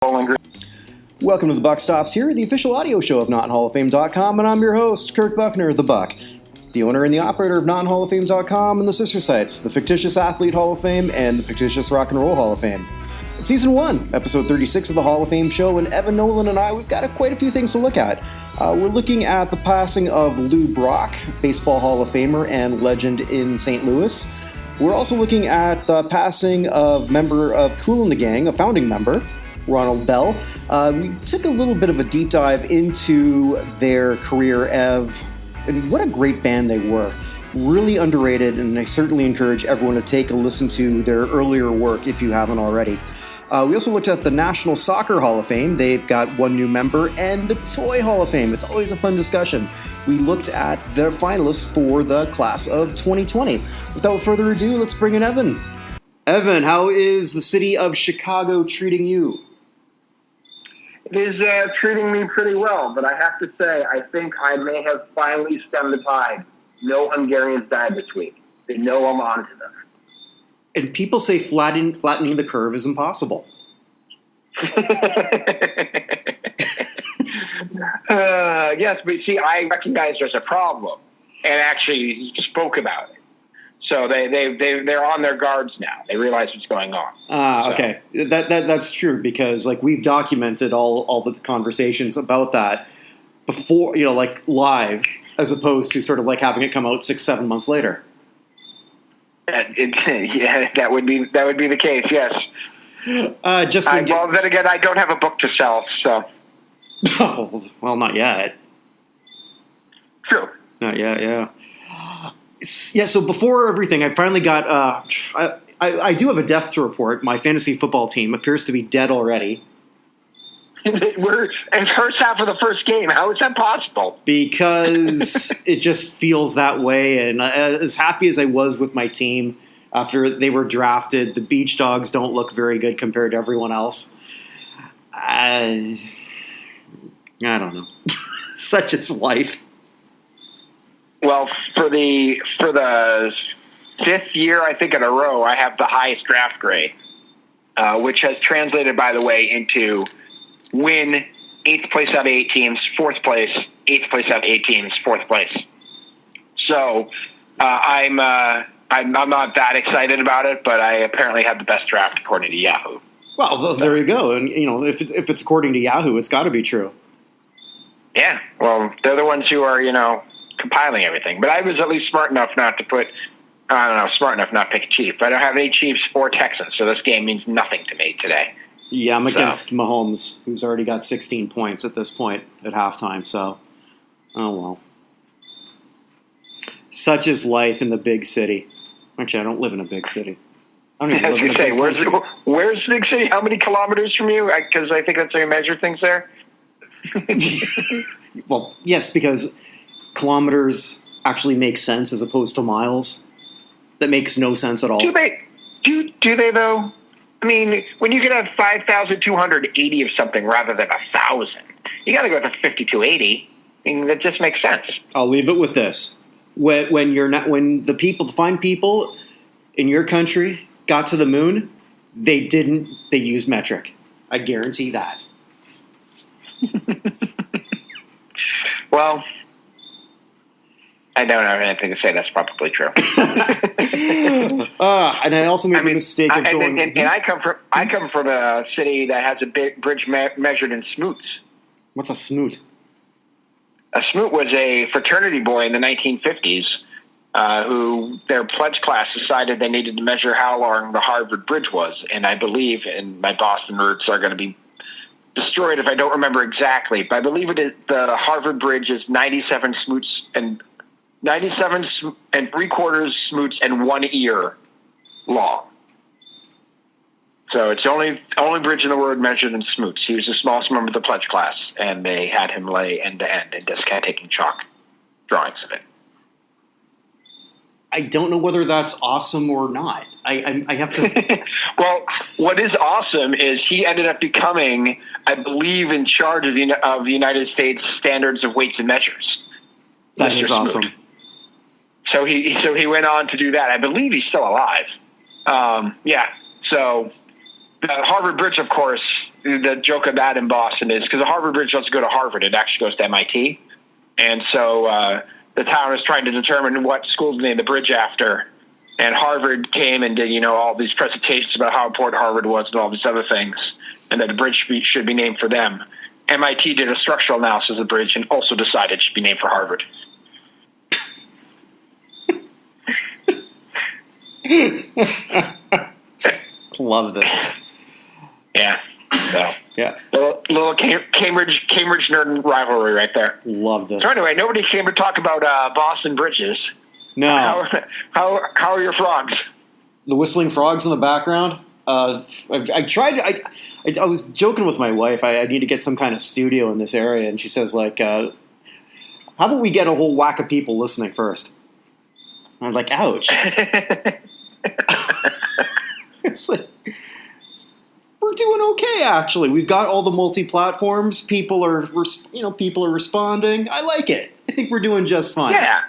Welcome to the Buck Stops here, the official audio show of NotInHallOfFame.com, and I'm your host, Kirk Buchner, the Buck, the owner and the operator of NotInHallOfFame.com and the sister sites, the Fictitious Athlete Hall of Fame and the Fictitious Rock and Roll Hall of Fame. It's Season 1, Episode 36 of the Hall of Fame show, and Evan, Nolan, and I, we've got quite a few things to look at. We're looking at the passing of Lou Brock, Baseball Hall of Famer and legend in St. Louis. We're also looking at the passing of member of Kool and the Gang, a founding member, Ronald Bell. We took a little bit of a deep dive into their career, and what a great band they were. Really underrated, and I certainly encourage everyone to take a listen to their earlier work if you haven't already. We also looked at the National Soccer Hall of Fame. They've got one new member, and the Toy Hall of Fame. It's always a fun discussion. We looked at their finalists for the class of 2020. Without further ado, let's bring in Evan. Evan, how is the city of Chicago treating you? It is treating me pretty well, but I have to say, I think I may have finally stemmed the tide. No Hungarians died this week. They know I'm on to them. And people say flattening the curve is impossible. Yes, but see, I recognize there's a problem and actually spoke about it. So they're on their guards now. They realize what's going on. Okay. That's true, because we've documented all the conversations about that before, live, as opposed to sort of having it come out 6-7 months later. Yeah, that would be the case. Yes. Then again, I don't have a book to sell, so. Well, not yet. True. Not yet. Yeah. Yeah, so before everything, I finally got, I do have a death to report. My fantasy football team appears to be dead already. We're in the first half of the first game. How is that possible? Because it just feels that way, and as happy as I was with my team after they were drafted, the Beach Dogs don't look very good compared to everyone else. I don't know. Such is life. Well, for the fifth year, I think, in a row, I have the highest draft grade, which has translated, by the way, into win 8th place out of 8 teams, 4th place, 8th place out of 8 teams, 4th place. So I'm not that excited about it, but I apparently have the best draft according to Yahoo. Well, there you go. And if it's according to Yahoo, it's got to be true. Yeah. Well, they're the ones who are compiling everything. But I was at least smart enough not to pick a Chief. But I don't have any Chiefs or Texans, so this game means nothing to me today. Yeah, I'm against Mahomes, who's already got 16 points at this point at halftime. So, oh well. Such is life in the big city. Actually, I don't live in a big city. I don't even live in a big country. Where's the big city? How many kilometers from you? Because I think that's how you measure things there. Well, yes, because kilometers actually make sense as opposed to miles. That makes no sense at all. Do they though? I mean, when you can have 5,280 of something rather than 1,000, you got to go to 5,280. I mean, that just makes sense. I'll leave it with this: when the fine people in your country got to the moon, they didn't. They used metric. I guarantee that. Well, I don't have anything to say. That's probably true. And I also made the mistake of going. And I come from a city that has a big bridge measured in smoots. What's a smoot? A smoot was a fraternity boy in the 1950s who their pledge class decided they needed to measure how long the Harvard Bridge was, and I believe, and my Boston roots are going to be destroyed if I don't remember exactly, but I believe it is the Harvard Bridge is 97 smoots and 97 and 3/4 smoots and 1 ear long. So it's the only bridge in the world measured in smoots. He was the smallest member of the pledge class, and they had him lay end to end and just kind of taking chalk drawings of it. I don't know whether that's awesome or not. I have to. Well, what is awesome is he ended up becoming, I believe, in charge of the United States Standards of Weights and Measures. That is awesome. So he went on to do that. I believe he's still alive. Yeah. So the Harvard Bridge, of course, the joke of that in Boston is because the Harvard Bridge doesn't go to Harvard, it actually goes to MIT. And so the town is trying to determine what school to name the bridge after. And Harvard came and did, all these presentations about how important Harvard was and all these other things, and that the bridge should be named for them. MIT did a structural analysis of the bridge and also decided it should be named for Harvard. Love this. Yeah. So yeah, little Cambridge nerd rivalry right there. Love this. So anyway, nobody came to talk about Boston bridges. No. How are your frogs? The whistling frogs in the background. I tried. I was joking with my wife. I need to get some kind of studio in this area, and she says how about we get a whole whack of people listening first? And I'm like, ouch. It's like, we're doing okay, actually. We've got all the multi-platforms. People are responding. I like it. I think we're doing just fine. Yeah.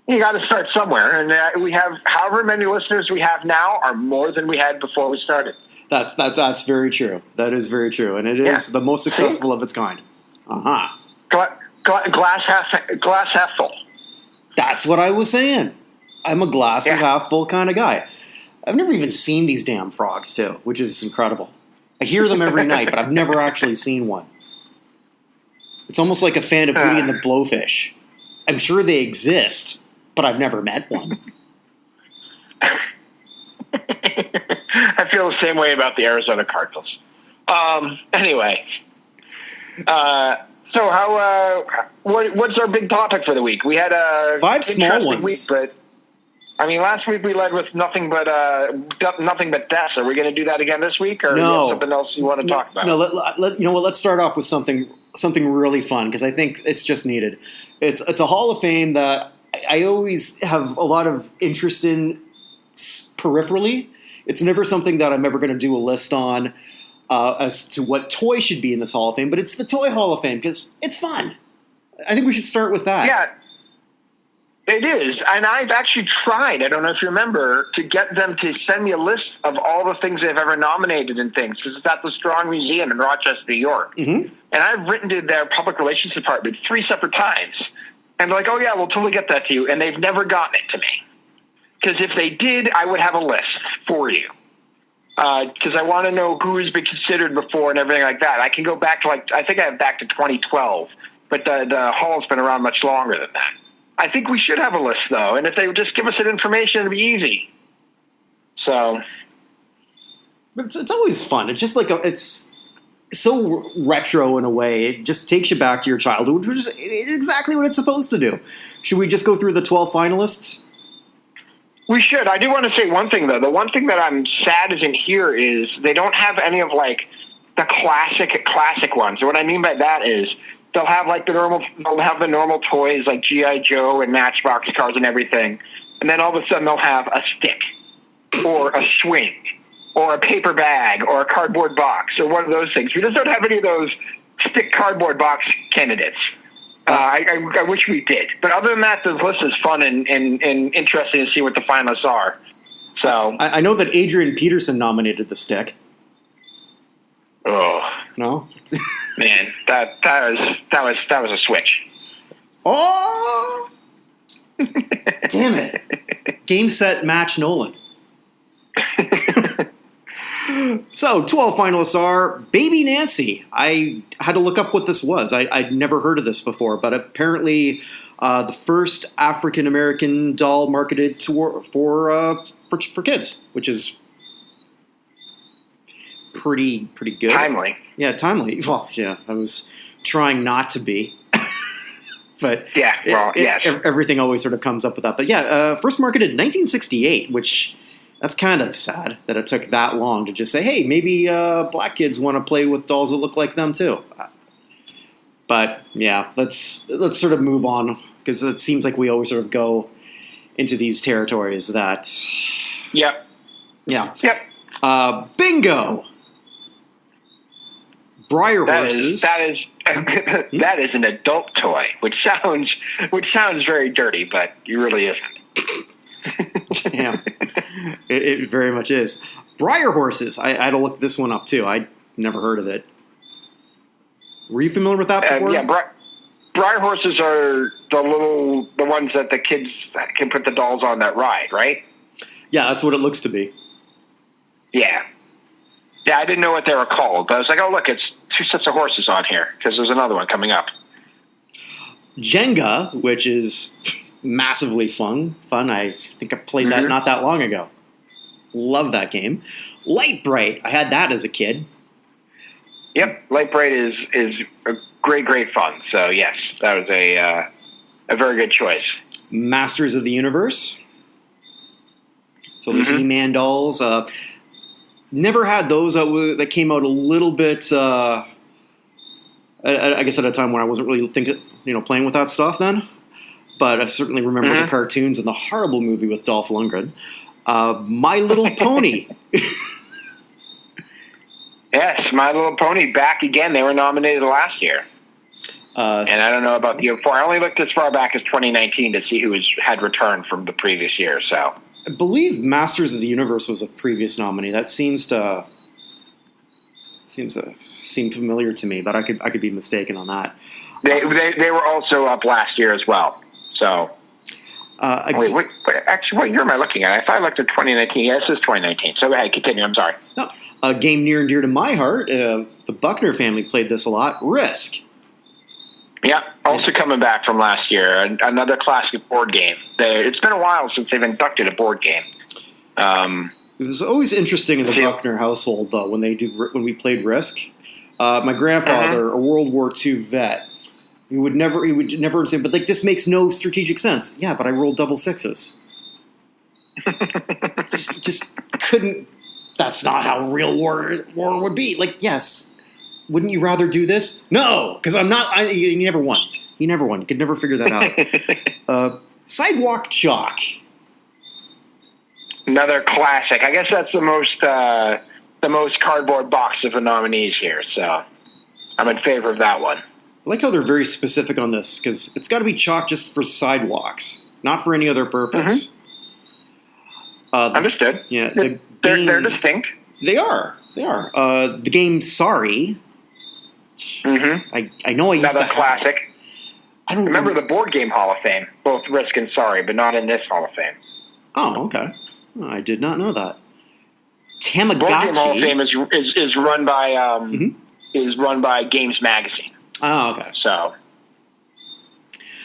You got to start somewhere, and we have however many listeners we have now are more than we had before we started. That's very true. That is very true, and it is the most successful of its kind. Glass half full. That's what I was saying. I'm a glasses half full kind of guy. I've never even seen these damn frogs, too, which is incredible. I hear them every night, but I've never actually seen one. It's almost like a fan of Hootie and the Blowfish. I'm sure they exist, but I've never met one. I feel the same way about the Arizona Cardinals. Anyway, so what's our big topic for the week? We had a 5 small ones. Week, but I mean, last week we led with nothing but deaths. Are we going to do that again this week, or do you have something else you want to talk about? No, let's start off with something really fun, because I think it's just needed. It's a Hall of Fame that I always have a lot of interest in peripherally. It's never something that I'm ever going to do a list on as to what toy should be in this Hall of Fame, but it's the Toy Hall of Fame because it's fun. I think we should start with that. Yeah, it is. And I've actually tried, I don't know if you remember, to get them to send me a list of all the things they've ever nominated and things, because it's at the Strong Museum in Rochester, New York. Mm-hmm. And I've written to their public relations department 3 separate times. And they're like, oh, yeah, we'll totally get that to you. And they've never gotten it to me. Because if they did, I would have a list for you. Because I want to know who has been considered before and everything like that. I can go back to, I think I have back to 2012. But the Hall's been around much longer than that. I think we should have a list, though. And if they would just give us that information, it'd be easy. So. But it's always fun. It's just like it's so retro in a way. It just takes you back to your childhood, which is exactly what it's supposed to do. Should we just go through the 12 finalists? We should. I do want to say one thing, though. The one thing that I'm sad isn't here is they don't have any of, the classic ones. And what I mean by that is they'll have, the normal toys like G.I. Joe and Matchbox cars and everything. And then all of a sudden they'll have a stick or a swing or a paper bag or a cardboard box or one of those things. We just don't have any of those stick cardboard box candidates. I wish we did. But other than that, this list is fun and interesting to see what the finalists are. So I know that Adrian Peterson nominated the stick. Oh. No? Man, that was a switch. Oh! Damn it. Game, set, match, Nolan. So, 12 finalists are Baby Nancy. I had to look up what this was. I'd never heard of this before, but apparently the first African-American doll marketed for kids, which is pretty good. Timely. Yeah, timely. Well, yeah, I was trying not to be. But yeah, well, yes. Everything always sort of comes up with that. But yeah, first marketed in 1968, which... That's kind of sad that it took that long to just say, hey, maybe black kids want to play with dolls that look like them too. But yeah, let's sort of move on, because it seems like we always sort of go into these territories that... Yep. Yeah. Yep. Bingo! Briar horses. That is an adult toy, which sounds very dirty, but it really isn't. Yeah, it very much is. Briar horses. I had to look this one up too. I'd never heard of it. Were you familiar with that before? Yeah, Briar horses are the ones that the kids can put the dolls on that ride, right? Yeah, that's what it looks to be. Yeah. Yeah, I didn't know what they were called, but I was like, oh, look, it's 2 sets of horses on here, because there's another one coming up. Jenga, which is massively fun. I think I played that not that long ago. Love that game. Light Bright. I had that as a kid. Yep, Light Bright is a great fun. So, yes, that was a very good choice. Masters of the Universe. So the He-Man dolls. Never had those that came out a little bit, I guess at a time when I wasn't really playing with that stuff then. But I certainly remember the cartoons and the horrible movie with Dolph Lundgren. My Little Pony. Yes, My Little Pony back again. They were nominated last year. And I don't know about the year before. I only looked as far back as 2019 to see who had returned from the previous year. So I believe Masters of the Universe was a previous nominee. That seems to seem familiar to me, but I could be mistaken on that. They were also up last year as well. So wait, actually, what year am I looking at? If I looked at 2019, yes, this is 2019. So go ahead, continue. I'm sorry. No, a game near and dear to my heart. The Buchner family played this a lot. Risk. Yeah, also coming back from last year, another classic board game. It's been a while since they've inducted a board game. It was always interesting in the Buchner household, though, when we played Risk. My grandfather, a World War II vet, he would never say, but this makes no strategic sense. Yeah, but I rolled double sixes. just couldn't. That's not how real war would be. Yes. Wouldn't you rather do this? No, because I'm not. You never won. You could never figure that out. Sidewalk Chalk. Another classic. I guess that's the most cardboard box of the nominees here. So I'm in favor of that one. I like how they're very specific on this, because it's got to be chalk just for sidewalks, not for any other purpose. Understood. Yeah, they're distinct. They are. The game Sorry. I know I used another to classic. I don't remember the board game Hall of Fame, both Risk and Sorry, but not in this Hall of Fame. Oh, okay. I did not know that. Tamagotchi. Board game Hall of Fame is run by Games Magazine. Oh, okay. So,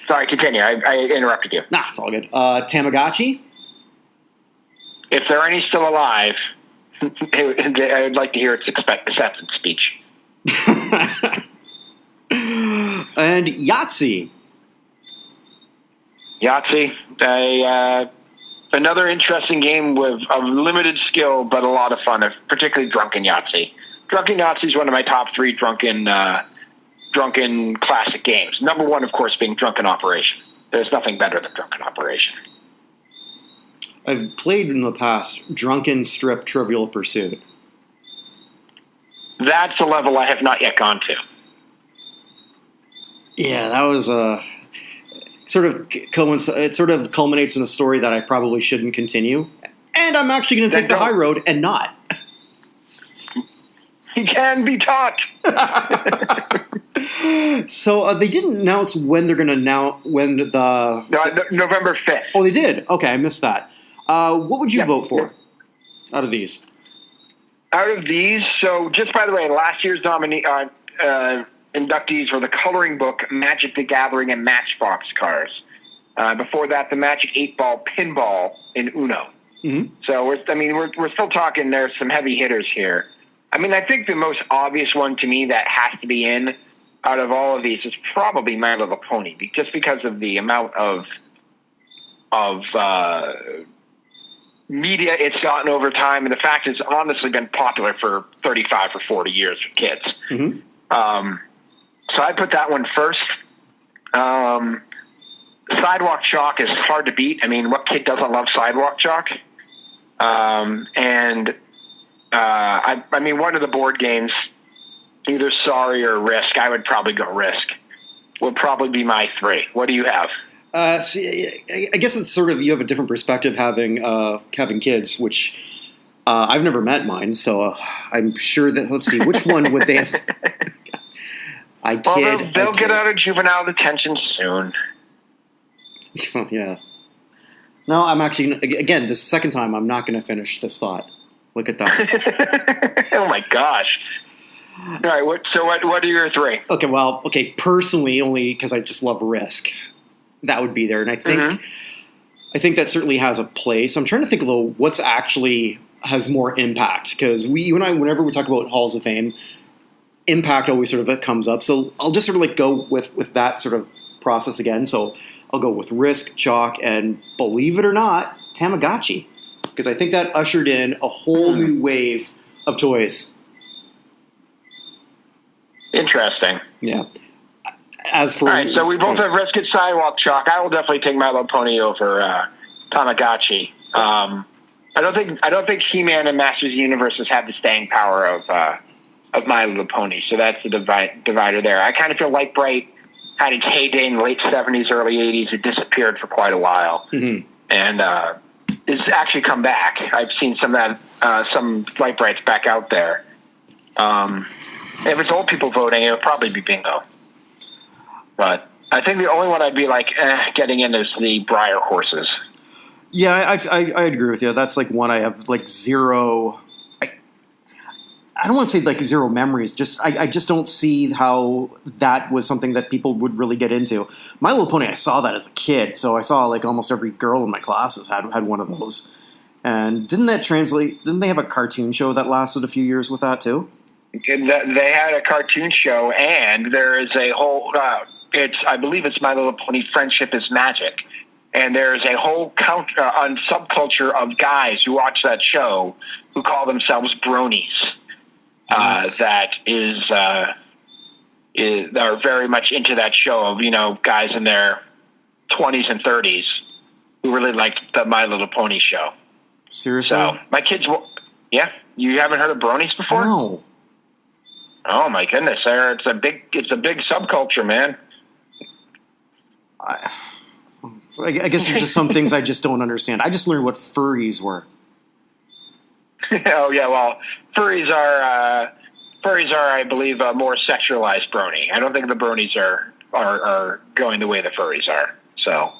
sorry, continue. I interrupted you. Nah, it's all good. Tamagotchi. If there are any still alive, I would like to hear its acceptance speech. And Yahtzee. Another interesting game of limited skill, but a lot of fun, particularly Drunken Yahtzee. Drunken Yahtzee is one of my top 3 drunken classic games. Number 1, of course, being Drunken Operation. There's nothing better than Drunken Operation. I've played in the past Drunken Strip Trivial Pursuit. That's a level I have not yet gone to. Yeah, that was it sort of culminates in a story that I probably shouldn't continue. And I'm actually going to take the high road and not. He can be taught. So they didn't announce when they're going to November 5th. Oh, they did? Okay, I missed that. What would you vote for out of these? Out of these, so just by the way, last year's inductees were the Coloring Book, Magic the Gathering, and Matchbox cars. Before that, the Magic 8-Ball Pinball in Uno. Mm-hmm. So we're still talking. There's some heavy hitters here. I mean, I think the most obvious one to me that has to be in out of all of these is probably My Little Pony, just because of the amount of media it's gotten over time, and the fact it's honestly been popular for 35 or 40 years for kids. Mm-hmm. So I put that one first. Sidewalk Chalk is hard to beat. I mean, what kid doesn't love Sidewalk Chalk? I mean, one of the board games, either Sorry or Risk, I would probably go Risk. Would probably be my 3. What do you have? See, I guess it's sort of, you have a different perspective having kids, which I've never met mine, so I'm sure that, let's see, which one would they have? They'll get out of juvenile detention soon. Yeah. No, I'm actually, again, this second time, I'm not going to finish this thought. Look at that. Oh my gosh. All right, what are your three? Okay, personally, only because I just love Risk. That would be there. And I think that certainly has a place. I'm trying to think, though, what's actually has more impact. Because you and I, whenever we talk about Halls of Fame, impact always sort of comes up. So I'll just sort of like go with that sort of process again. So I'll go with Risk, Chalk, and believe it or not, Tamagotchi. Because I think that ushered in a whole new wave of toys. Interesting. Yeah. As for all right, so we both have Risk at Sidewalk, Chalk. I will definitely take My Little Pony over Tamagotchi. I don't think He-Man and Masters of the Universe has had the staying power of My Little Pony, so that's the divider there. I kind of feel Light Bright had its heyday in the late 70s, early 80s. It disappeared for quite a while, and it's actually come back. I've seen some Light Brights back out there. If it's old people voting, it would probably be Bingo. But I think the only one I'd be like getting in is the Briar horses. Yeah, I agree with you. That's like one I have like zero. I don't want to say like zero memories. I just don't see how that was something that people would really get into. My Little Pony, I saw that as a kid, so I saw like almost every girl in my classes had one of those. And didn't that translate? Didn't they have a cartoon show that lasted a few years with that too? They had a cartoon show, and there is a whole. I believe it's My Little Pony Friendship is Magic, and there's a whole subculture of guys who watch that show who call themselves bronies. That are very much into that show of guys in their 20s and 30s who really liked the My Little Pony show. Seriously? So my kids, you haven't heard of bronies before? No. Oh my goodness, it's a big subculture, man. I guess there's just some things I just don't understand. I just learned what furries were. Oh yeah, well, furries are, I believe, a more sexualized brony. I don't think the bronies are going the way the furries are. So,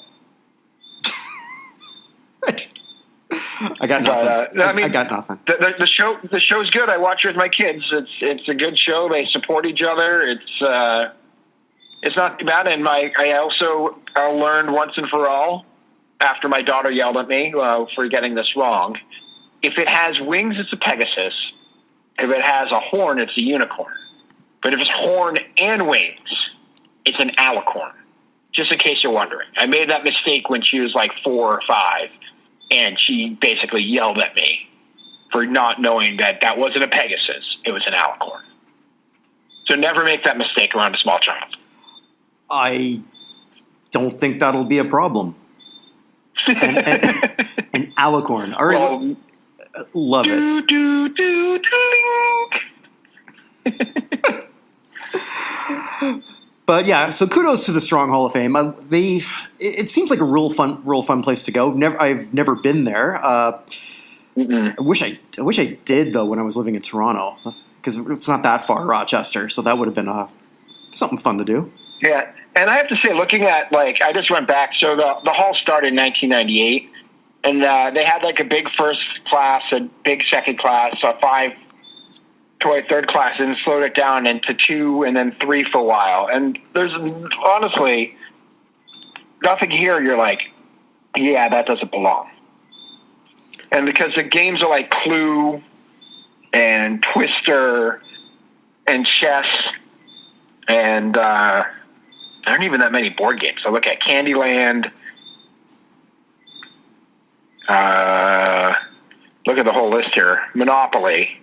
I got nothing. I got nothing. The show's good. I watch it with my kids. It's a good show. They support each other. It's not too bad. And I also learned once and for all after my daughter yelled at me for getting this wrong. If it has wings, it's a Pegasus. If it has a horn, it's a unicorn. But if it's horn and wings, it's an alicorn. Just in case you're wondering. I made that mistake when she was like 4 or 5, and she basically yelled at me for not knowing that wasn't a Pegasus. It was an alicorn. So never make that mistake around a small child. I don't think that'll be a problem. An alicorn. All right. Well, love it. But yeah, so kudos to the Strong Hall of Fame. It seems like a real fun place to go. I've never been there. I wish I did though when I was living in Toronto, because it's not that far, Rochester. So that would have been something fun to do. Yeah, and I have to say, looking at I just went back. So the hall started in 1998. And they had like a big first class, a big second class, a 5-toy third class, and slowed it down into 2 and then 3 for a while. And there's honestly nothing here you're like, yeah, that doesn't belong. And because the games are like Clue and Twister and chess, and there aren't even that many board games. So look at Candyland. Look at the whole list here. Monopoly.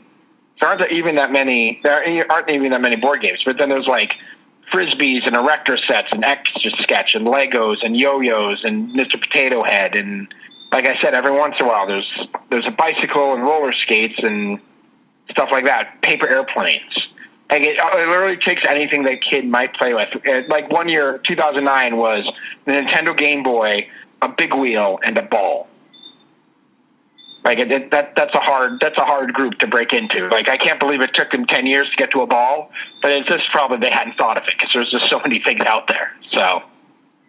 There aren't even that many board games, but then there's like Frisbees and Erector sets and Etch-a-Sketch and Legos and yo-yos and Mr. Potato Head, and like I said, every once in a while there's a bicycle and roller skates and stuff like that. Paper airplanes. Like it literally takes anything that a kid might play with. Like one year, 2009, was the Nintendo Game Boy, a big wheel, and a ball. Like that's a hard group to break into. Like I can't believe it took them 10 years to get to a ball, but it's just probably they hadn't thought of it because there's just so many things out there. So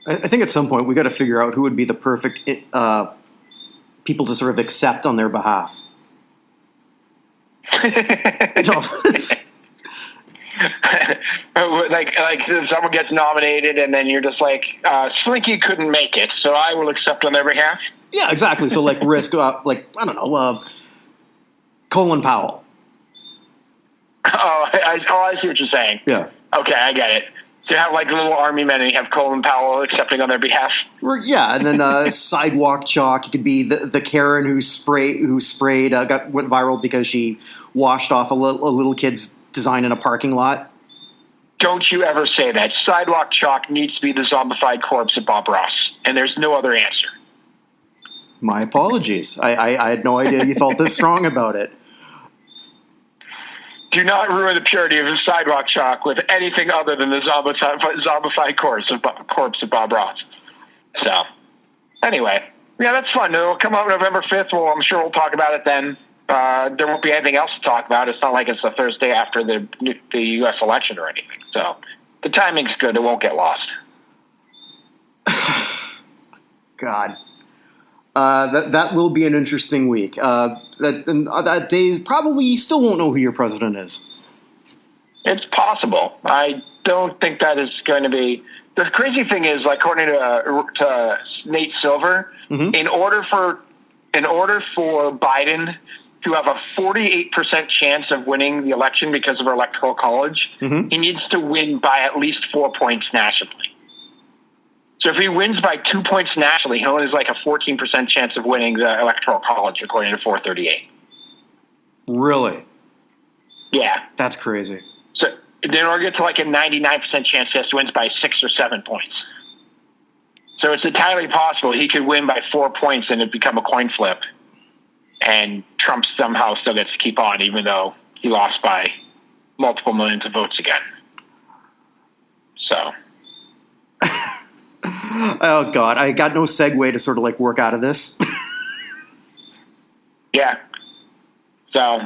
I think at some point we got to figure out who would be the perfect people to sort of accept on their behalf. like if someone gets nominated and then you're just like Slinky couldn't make it, so I will accept on their behalf. Yeah, exactly. So risk like I don't know, Colin Powell. I see what you're saying. Yeah. Okay, I get it. So you have like little army men and you have Colin Powell accepting on their behalf. Yeah, and then sidewalk chalk. It could be the Karen who sprayed went viral because she washed off a little kid's design in a parking lot. Don't you ever say that. Sidewalk chalk needs to be the zombified corpse of Bob Ross, and there's no other answer. My apologies. I had no idea you felt this strong about it. Do not ruin the purity of the sidewalk chalk with anything other than the zombified corpse of Bob Ross. So, anyway, yeah, that's fun. It'll come out November 5th. Well, I'm sure we'll talk about it then. There won't be anything else to talk about. It's not like it's the Thursday after the U.S. election or anything. So, the timing's good. It won't get lost. God. That will be an interesting week. That day, probably you still won't know who your president is. It's possible. I don't think that is going to be. The crazy thing is, like, according to Nate Silver, mm-hmm. in order for Biden to have a 48% chance of winning the election because of our electoral college, mm-hmm. he needs to win by at least 4 points nationally. So if he wins by 2 points nationally, he only has like a 14% chance of winning the electoral college, according to 438. Really? Yeah. That's crazy. So in order to get to like a 99% chance, he has to win by 6 or 7 points. So it's entirely possible he could win by 4 points and it become a coin flip. And Trump somehow still gets to keep on, even though he lost by multiple millions of votes again. So. Oh, God. I got no segue to sort of like work out of this. Yeah. So,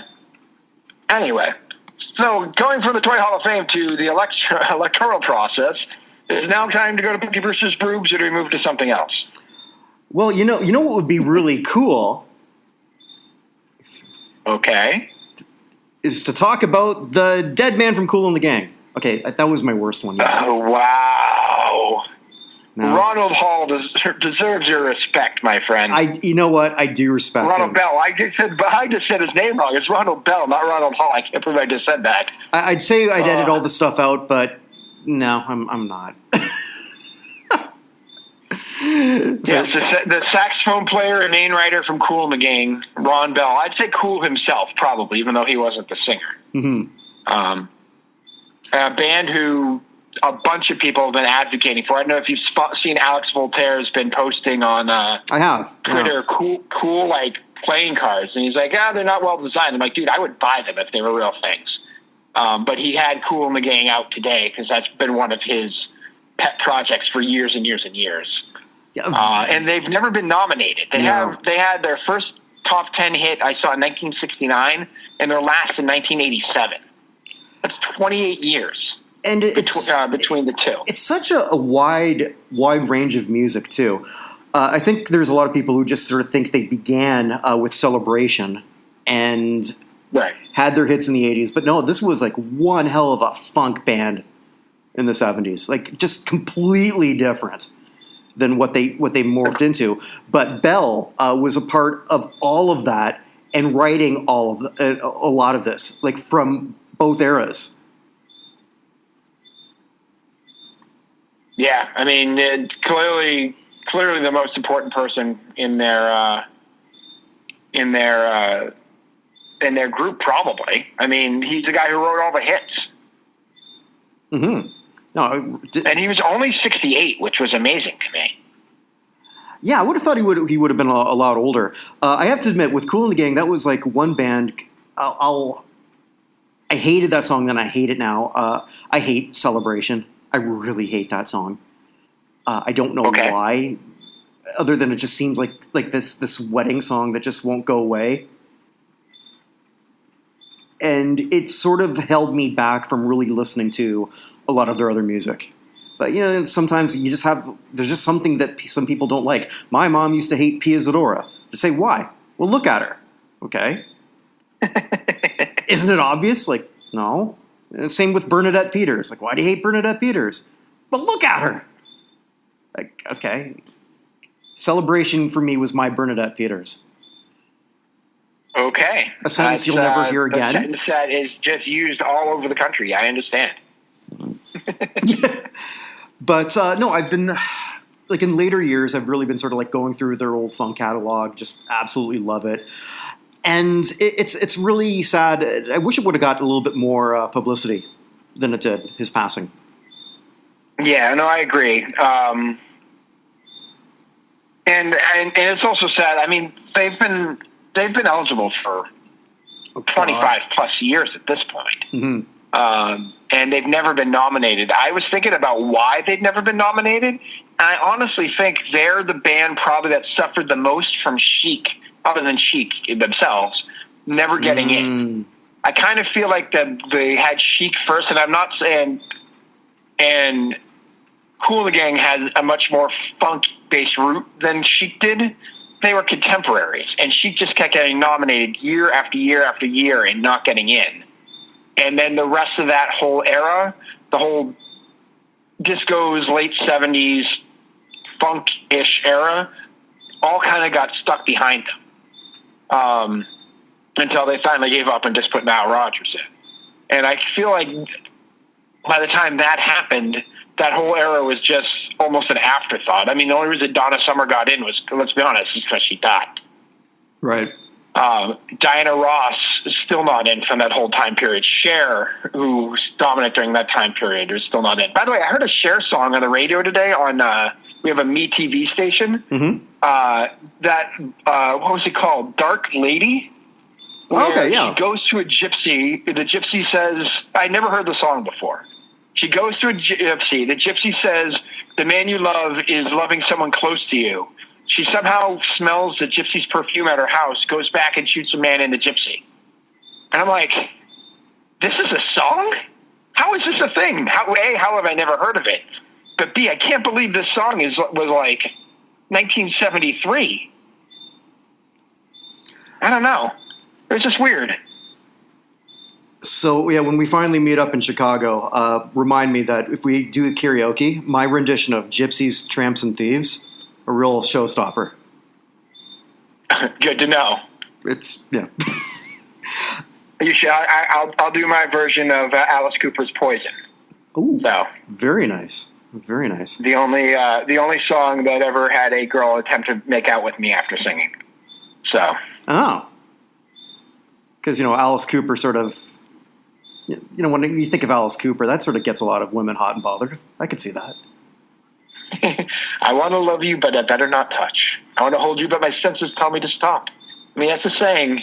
anyway. So, going from the Toy Hall of Fame to the electoral process, is now time to go to Pinky versus Broobs, or do we move to something else? Well, you know what would be really cool? Okay. Is to talk about the dead man from Kool and the Gang. Okay, that was my worst one yet. Oh, wow. No. Ronald Hall deserves your respect, my friend. You know what? I do respect Ronald him. Bell. I just said his name wrong. It's Ronald Bell, not Ronald Hall. I can't believe I just said that. I'd say I'd edit all the stuff out, but no, I'm not. Yes, the saxophone player and main writer from Kool and the Gang, Ron Bell. I'd say Kool himself, probably, even though he wasn't the singer. Mm-hmm. A band who a bunch of people have been advocating for. I don't know if you've seen Alex Voltaire has been posting on I have. Twitter cool like playing cards, and he's like, they're not well designed. I'm like, dude, I would buy them if they were real things. But he had Kool and the Gang out today because that's been one of his pet projects for years and years and years. Yeah. And they've never been nominated. They had their first top 10 hit I saw in 1969, and their last in 1987. That's 28 years. And it's between the two. It's such a wide range of music too. I think there's a lot of people who just sort of think they began with Celebration and had their hits in the 80s, but no, this was like one hell of a funk band in the 70s, like just completely different than what they morphed into. But Bell was a part of all of that and writing a lot of this, like from both eras. Yeah, I mean, clearly the most important person in their group, probably. I mean, he's the guy who wrote all the hits. Mm-hmm. No, and he was only 68, which was amazing to me. Yeah, I would have thought he would have been a lot older. I have to admit, with Kool and the Gang, that was like one band. I hated that song, then I hate it now. I hate Celebration. I really hate that song. I don't know why. other than it just seems like this wedding song that just won't go away. And it sort of held me back from really listening to a lot of their other music. But, sometimes there's just something that some people don't like. My mom used to hate Pia Zadora. To say, why? Well, look at her. Okay. Isn't it obvious? Like, no. And same with Bernadette Peters. Like, why do you hate Bernadette Peters? But look at her. Like, okay. Celebration for me was my Bernadette Peters. Okay. A sentence you'll never hear again. A sentence that is just used all over the country. I understand. Yeah. But, no, I've been, like, in later years, I've really been sort of, like, going through their old funk catalog. Just absolutely love it. And it's really sad. I wish it would have got a little bit more publicity than it did, his passing. Yeah, no, I agree. And it's also sad. I mean, they've been eligible for 25 plus years at this point. Mm-hmm. And they've never been nominated. I was thinking about why they'd never been nominated. I honestly think they're the band probably that suffered the most from Chic, other than Chic themselves, never getting in. I kind of feel like that they had Chic first, and I'm not saying, and Kool and the Gang has a much more funk-based route than Chic did. They were contemporaries, and Chic just kept getting nominated year after year after year and not getting in. And then the rest of that whole era, the whole disco's late 70s funk-ish era, all kind of got stuck behind them until they finally gave up and just put Nile Rodgers in. And I feel like by the time that happened, that whole era was just almost an afterthought. I mean, the only reason Donna Summer got in was, let's be honest, is because she died. Right. Diana Ross is still not in from that whole time period. Cher, who was dominant during that time period, is still not in. By the way, I heard a Cher song on the radio today on, we have a Me TV station. Mm-hmm. What was it called? Dark Lady? Okay, yeah. She goes to a gypsy. The gypsy says, I never heard the song before. She goes to a gypsy. The gypsy says, the man you love is loving someone close to you. She somehow smells the gypsy's perfume at her house, goes back and shoots a man in the gypsy. And I'm like, this is a song? How is this a thing? How have I never heard of it? But B, I can't believe this song was like 1973. I don't know. It's just weird. So, yeah, when we finally meet up in Chicago, remind me that if we do karaoke, my rendition of Gypsies, Tramps, and Thieves, a real showstopper. Good to know. It's, yeah. You should. I'll do my version of Alice Cooper's Poison. Ooh, so very nice. Very nice. The only song that ever had a girl attempt to make out with me after singing. So. Oh. Because, Alice Cooper sort of, when you think of Alice Cooper, that sort of gets a lot of women hot and bothered. I could see that. I want to love you, but I better not touch. I want to hold you, but my senses tell me to stop. I mean, that's the saying.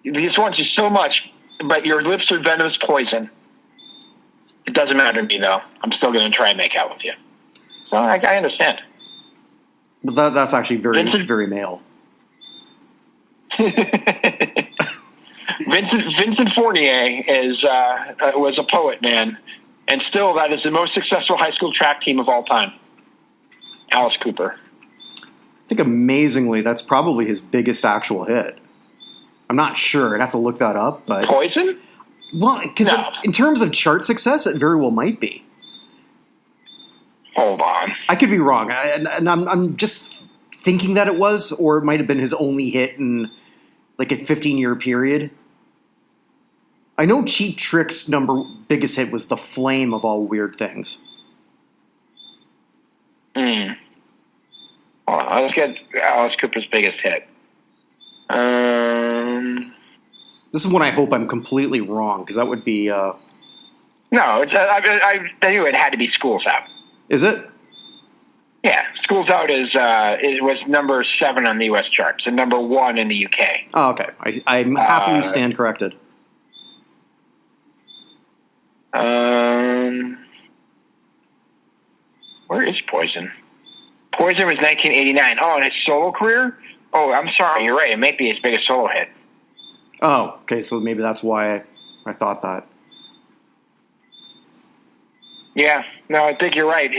These want you so much, but your lips are venomous poison. It doesn't matter to me, though. I'm still going to try and make out with you. So I understand. But that's actually very male. Vincent Fournier was a poet, man. And still, that is the most successful high school track team of all time. Alice Cooper. I think amazingly, that's probably his biggest actual hit. I'm not sure. I'd have to look that up. But Poison? Well, because in terms of chart success, it very well might be. Hold on. I could be wrong. And I'm just thinking that it was, or it might have been his only hit in like a 15-year period. I know Cheap Trick's biggest hit was The Flame of All Weird Things. Hold on, let's get Alice Cooper's biggest hit. This is one I hope I'm completely wrong, because that would be... No, I knew it had to be School's Out. Is it? Yeah, School's Out it was number 7 on the U.S. charts and number 1 in the UK. Oh, okay. I happily stand corrected. Where is Poison? Poison was 1989. Oh, and his solo career? Oh, I'm sorry. You're right. It might be his biggest solo hit. Oh, okay. So maybe that's why I thought that. Yeah. No, I think you're right.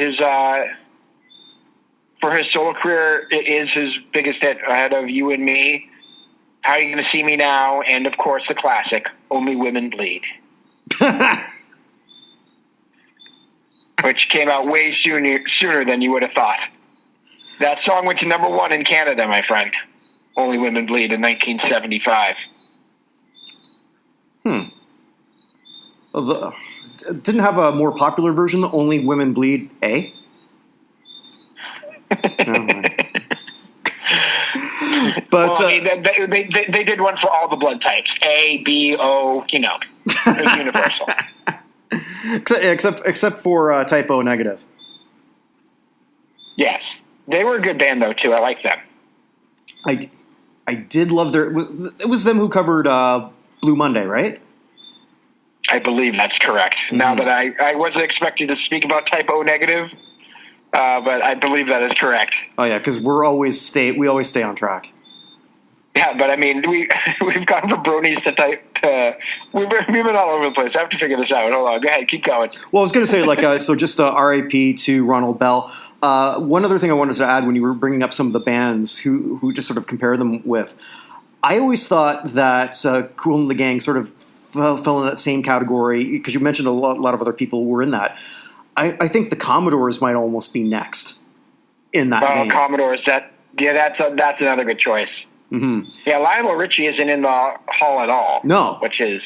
For his solo career, it is his biggest hit ahead of You and Me, How You Gonna See Me Now, and of course the classic, Only Women Bleed. Which came out way sooner than you would have thought. That song went to number 1 in Canada, my friend. Only Women Bleed in 1975. Didn't have a more popular version, the Only Women Bleed A? But well, I mean, they did one for all the blood types. A, B, O, it was universal. Except for type O negative. Yes. They were a good band, though, too. I like them. I did love it was them who covered Blue Monday, right? I believe that's correct. Mm-hmm. Now that I wasn't expecting to speak about type O negative, but I believe that is correct. Oh, yeah, because we always stay on track. Yeah, but I mean, we've gone from bronies to type. We've been all over the place. I have to figure this out. Hold on. Go ahead. Keep going. Well, I was going to say, so just RIP to Ronald Bell. One other thing I wanted to add when you were bringing up some of the bands who just sort of compare them with, I always thought that Kool and the Gang sort of fell in that same category because you mentioned a lot of other people who were in that. I think the Commodores might almost be next in that vein. Commodores, that's another good choice. Mm-hmm. Yeah, Lionel Richie isn't in the hall at all. No. Which is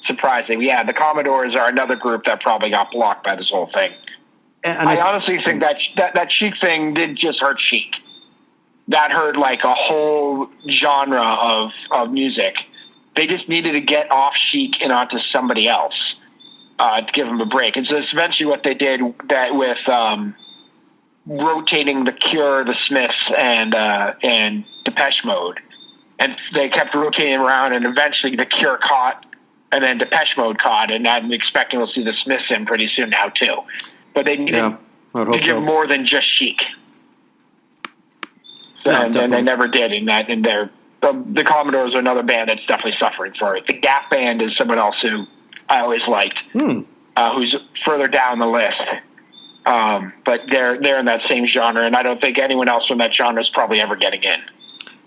surprising. Yeah, the Commodores are another group that probably got blocked by this whole thing. And I honestly think that Chic thing did just hurt Chic. That hurt like a whole genre of music. They just needed to get off Chic and onto somebody else to give them a break. And so that's eventually what they did that with rotating The Cure, The Smiths, and Depeche Mode. And they kept rotating around, and eventually The Cure caught, and then Depeche Mode caught, and I'm expecting we'll see the Smiths in pretty soon now, too. But they needed to give more than just Chic. And they never did. The Commodores are another band that's definitely suffering for it. The Gap Band is someone else who I always liked, who's further down the list. But they're in that same genre, and I don't think anyone else from that genre is probably ever getting in.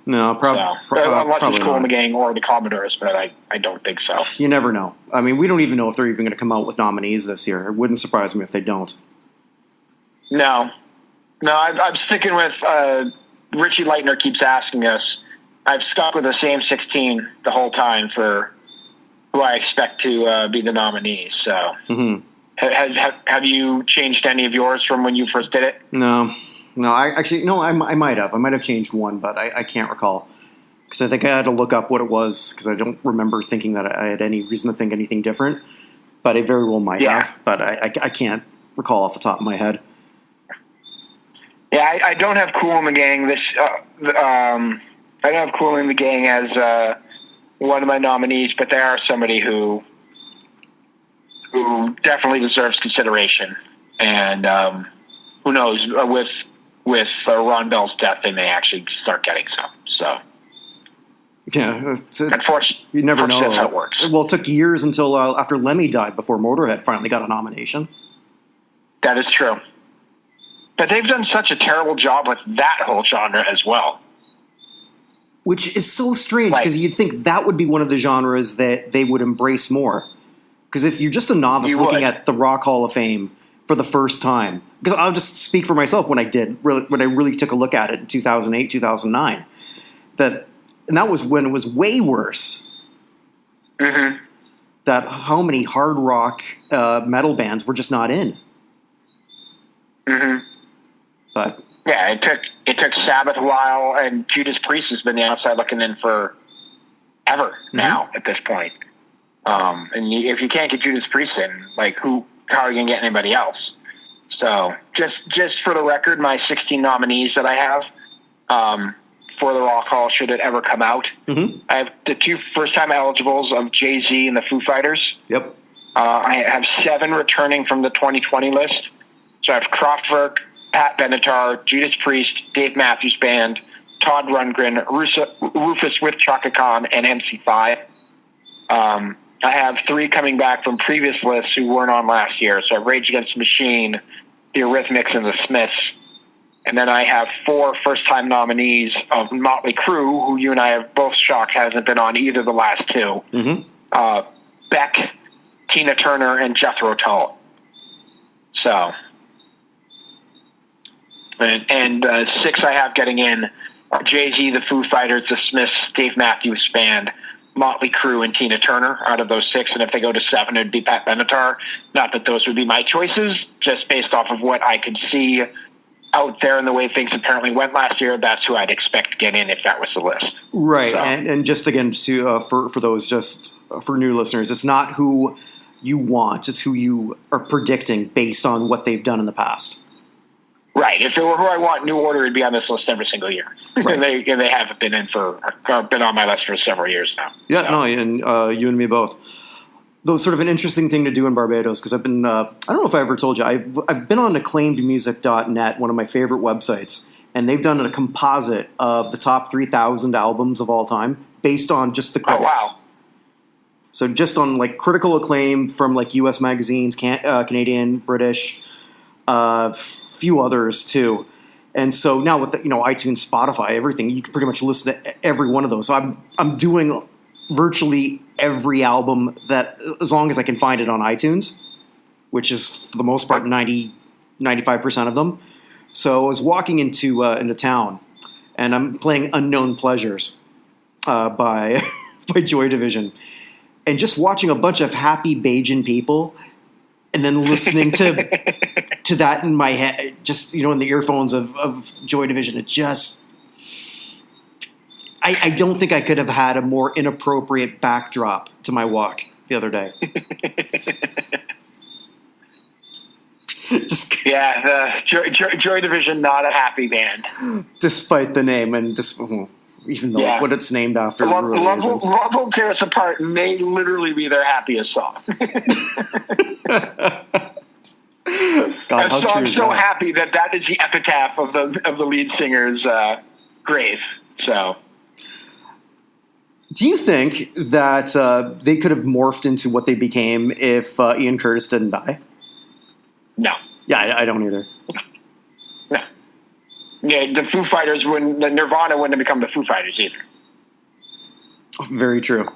No, probably unless it's Kool and the not. Gang or the Commodores, but I don't think so. You never know. I mean, we don't even know if they're even going to come out with nominees this year. It wouldn't surprise me if they don't. No, I'm sticking with Richie Leitner keeps asking us. I've stuck with the same 16 the whole time for who I expect to be the nominees. So, have you changed any of yours from when you first did it? No. I might have. I might have changed one, but I can't recall because I think I had to look up what it was because I don't remember thinking that I had any reason to think anything different. But I very well might have. But I can't recall off the top of my head. Yeah, I don't have Kool and the Gang. I don't have Kool and the Gang as one of my nominees, but they are somebody who definitely deserves consideration. And who knows, with Ron Bell's death, they may actually start getting some. So, yeah, unfortunately, you never know. That's how it works. Well, it took years until after Lemmy died before Motorhead finally got a nomination. That is true. But they've done such a terrible job with that whole genre as well. Which is so strange because you'd think that would be one of the genres that they would embrace more. Because if you're just a novice looking at the Rock Hall of Fame for the first time, because I'll just speak for myself when I really took a look at it in 2008, 2009, and that was when it was way worse. Mm-hmm. That how many hard rock metal bands were just not in. Mm-hmm. But yeah, it took Sabbath a while, and Judas Priest has been the outside looking in for ever now at this point. And if you can't get Judas Priest in, how are you going to get anybody else? So just for the record, my 16 nominees that I have for the Rock Hall, should it ever come out, I have the 2 first-time eligibles of Jay-Z and the Foo Fighters. Yep. I have 7 returning from the 2020 list. So I have Kraftwerk, Pat Benatar, Judas Priest, Dave Matthews Band, Todd Rundgren, Rufus with Chaka Khan, and MC5. I have 3 coming back from previous lists who weren't on last year. So I have Rage Against the Machine, the Eurythmics, and the Smiths. And then I have 4 first-time nominees of Motley Crue, who you and I have both shocked hasn't been on either of the last 2. Mm-hmm. Beck, Tina Turner, and Jethro Tull. So, and 6 I have getting in are Jay-Z, the Foo Fighters, the Smiths, Dave Matthews Band, Motley Crue, and Tina Turner out of those 6. And if they go to 7, it'd be Pat Benatar. Not that those would be my choices, just based off of what I could see out there and the way things apparently went last year. That's who I'd expect to get in if that was the list. Right. So. And just again, to for those just for new listeners, it's not who you want, it's who you are predicting based on what they've done in the past. Right. If it were who I want, New Order would be on this list every single year. Right. and they haven't been been on my list for several years now. Yeah, so. No, and you and me both. Though sort of an interesting thing to do in Barbados, because I've been, I don't know if I ever told you, I've been on acclaimedmusic.net, one of my favorite websites, and they've done a composite of the top 3,000 albums of all time based on just the critics. Oh, wow. So just on like critical acclaim from like U.S. magazines, Canadian, British, few others too. And so now with the, iTunes, Spotify, everything, you can pretty much listen to every one of those. So I'm doing virtually every album that, as long as I can find it on iTunes, which is for the most part 95% of them. So I was walking into town, and I'm playing Unknown Pleasures by Joy Division, and just watching a bunch of happy Bajan people, and then listening to that in my head, just in the earphones of Joy Division. It just. I don't think I could have had a more inappropriate backdrop to my walk the other day. Yeah, the Joy Division, not a happy band. Despite the name and even though what it's named after. Love Will Tear Us Apart may literally be their happiest song. God, I'm so happy that is the epitaph of the lead singer's grave. So. Do you think that they could have morphed into what they became if Ian Curtis didn't die? No. Yeah, I don't either. No. Yeah, the Nirvana wouldn't have become the Foo Fighters either. Very true.